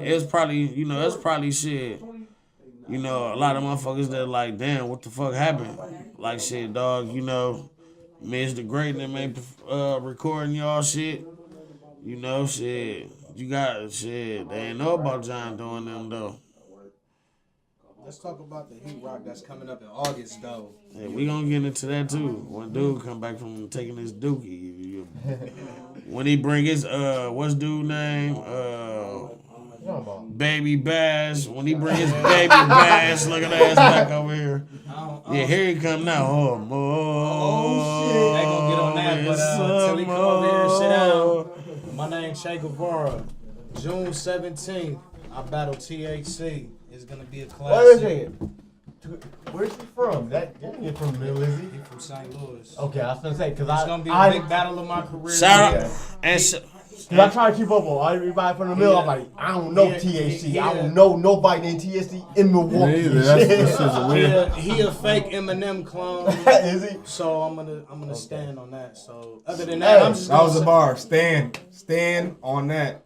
it's probably shit. A lot of motherfuckers that like, damn, what the fuck happened? Like shit, dog. Mitch the Great and them ain't recording y'all shit. Shit. You got shit. They ain't know about John doing them though. Let's talk about the Heat Rock that's coming up in August though. Yeah, we gonna get into that too. When dude come back from taking his dookie, when he bring his what's dude name? Baby Bass. When he bring his baby Bass looking ass back over here. Yeah, here he come now. Oh shit. They gonna get on that, but until he come over here and sit down. My name's Shay Guevara. June 17th, I battle THC. It's gonna be a classic. Wait a second. Where's he from? That nigga from the middle, is he? He from St. Louis. Okay, I was gonna say, because it's gonna be a big battle of my career. Shout out. Because I try to keep up on everybody from the middle. I'm like, I don't know THC. I don't know nobody named THC in Milwaukee. He a fake Eminem clone. Is he? So I'm gonna stand on that. So other than that, I'm just that was a bar. Stand on that.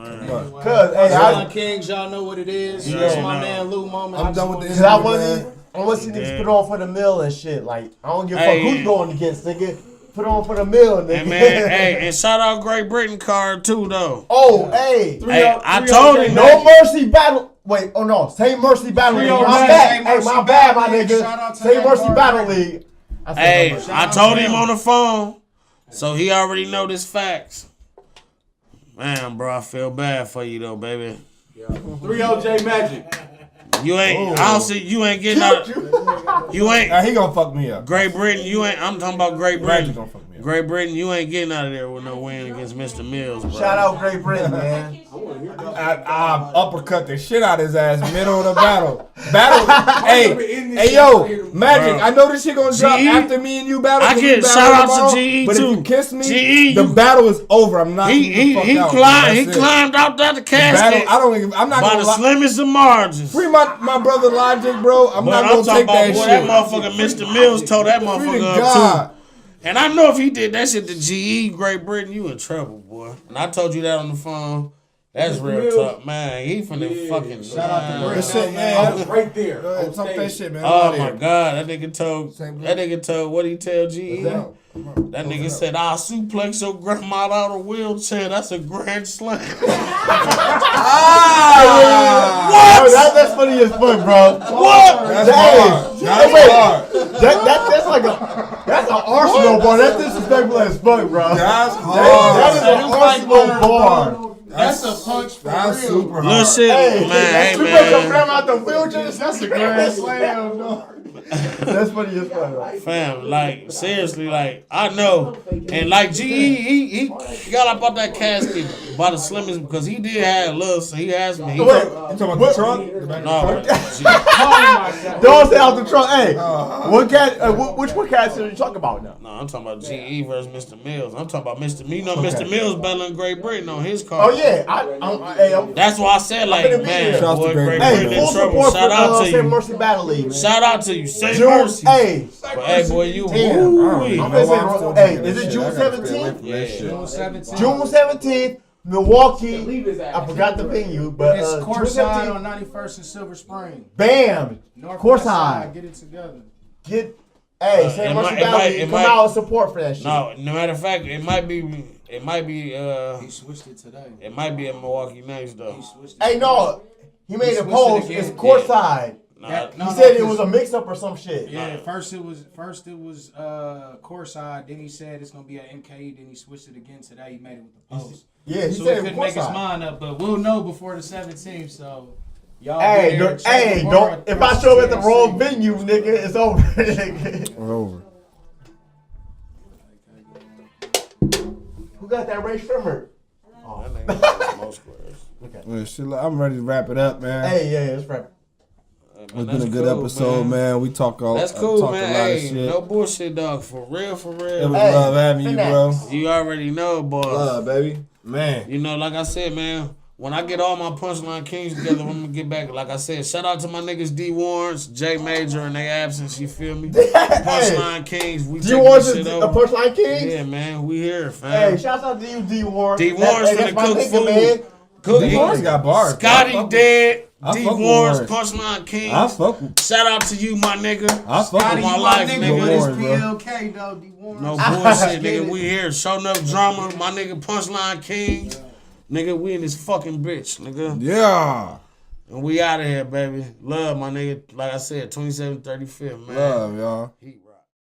Cause John Kings, y'all know what it is. That's my man Lou Moment. I'm done with this. Cause I want to see niggas put on for the mill and shit. Like I don't give a fuck who's going against, nigga. Put on for the mill, nigga. And man, and shout out Great Britain card too, though. Oh, hey. I told him. No Mercy Battle. Wait, oh no. Saynt Mercy Battle League. My bad. Hey, my bad, my nigga. Saynt Mercy Battle League. I told him on the phone, so he already know this facts. Man, bro, I feel bad for you though, baby. 3-0 Magic. You ain't. I don't see. You ain't getting out. You ain't. Nah, he gonna fuck me up. Great Britain. You ain't. I'm talking about Great Britain. Gonna fuck me up. Great Britain. You ain't getting out of there with no win against Mr. Mills, bro. Shout out Great Britain, man. I uppercut the shit out of his ass middle of the battle. Hey, yo, Magic. Bro. I know this shit gonna drop after me and you battle. I get shout out to GE but too. If you kiss me, the battle is over. I'm not. He climbed out that the casket. I'm not by the slimmest of margins. Free my brother Logic, bro. I'm not gonna take that shit. That motherfucker, Mr. Mills, told that motherfucker up too. And I know if he did that shit to GE, Great Britain, you in trouble, boy. And I told you that on the phone. That's real tough, man. He from the fucking. Shout out to Great Britain, man. I was right there. Talk that shit, man. Oh my God, that nigga told what he tell GE? That nigga said, I'll suplex your grandma out of a wheelchair. That's a grand slam. What? That's funny as fuck, bro. What? That's hard. That's an arsenal bar. That's disrespectful as fuck, bro. That's hard. That is an arsenal bar. That's a punch for real. Super hard. Little shit, man. You make your grandma out the wheelchair. That's a grand slam, dog. That's funny as fuck. Fam, like seriously, like I know, and like GE, he got up out that casket by the slimmest because he did have love. So he asked me. You talking about the trunk? No, don't say out the trunk. Hey, what cat? Which one cats are you talking about now? No, I'm talking about GE versus Mr. Mills. I'm talking about Mr. Mr. Mills battling Great Britain on his card. Oh yeah, that's why I said like, man, boy, Great Britain in trouble. Shout out to you. Mercy Battle League. Shout out to you. Say mercy. Hey, boy, you. Hey, is it June 17th? Yeah. June 17th, Milwaukee. I forgot the venue, but it's courtside on 91st and Silver Spring. Bam, courtside. Get it together. Saynt Mercy Battle League. Come out and support for that shit. No matter of fact, it might be. He switched it today. It might be at Milwaukee next though. Hey, no, he made a post. It's courtside. He said it was a mix-up or some shit. Yeah, first it was courtside. Then he said it's gonna be at MKE. Then he switched it again today. He made it with the post. Yeah, he so said he couldn't make his mind up, but we'll know before the 17th. So y'all, don't. If I show up at the wrong venue, nigga, it's over. It's over. Who got that Ray Shrimmer? Oh, that nigga most squares. Okay. I'm ready to wrap it up, man. Hey, yeah, let's wrap it. It's been a good episode, man. We talk all. That's cool, talked man. a lot of Hey, shit. no bullshit, dog. For real, for real. It was love having you, bro. You already know, boy. Love, baby. Man. You know, like I said, man, when I get all my Punchline Kings together, I'm going to get back. Like I said, shout out to my niggas D. Warrens, J. Major, in their absence, you feel me? Punchline Kings, we D. Warrens taking is this a shit over. Punchline King? Yeah, man, we here, fam. Hey, shout out to you, D. Warrens. D. Warrens finna cook food. Cookie. D. Warrens got bars. Scotty dead. I D. fuck with Warrens, Warrens. Punchline Kings. I fuck with. Shout out to you, my nigga. I fuck with my life, D. nigga. Warrens, bro. PLK, though, D. Warrens. No bullshit, nigga. We here. Show enough drama. My nigga Punchline Kings. Nigga, we in this fucking bitch, nigga. Yeah. And we out of here, baby. Love, my nigga. Like I said, 2735, man. Love, y'all. Heat, bro.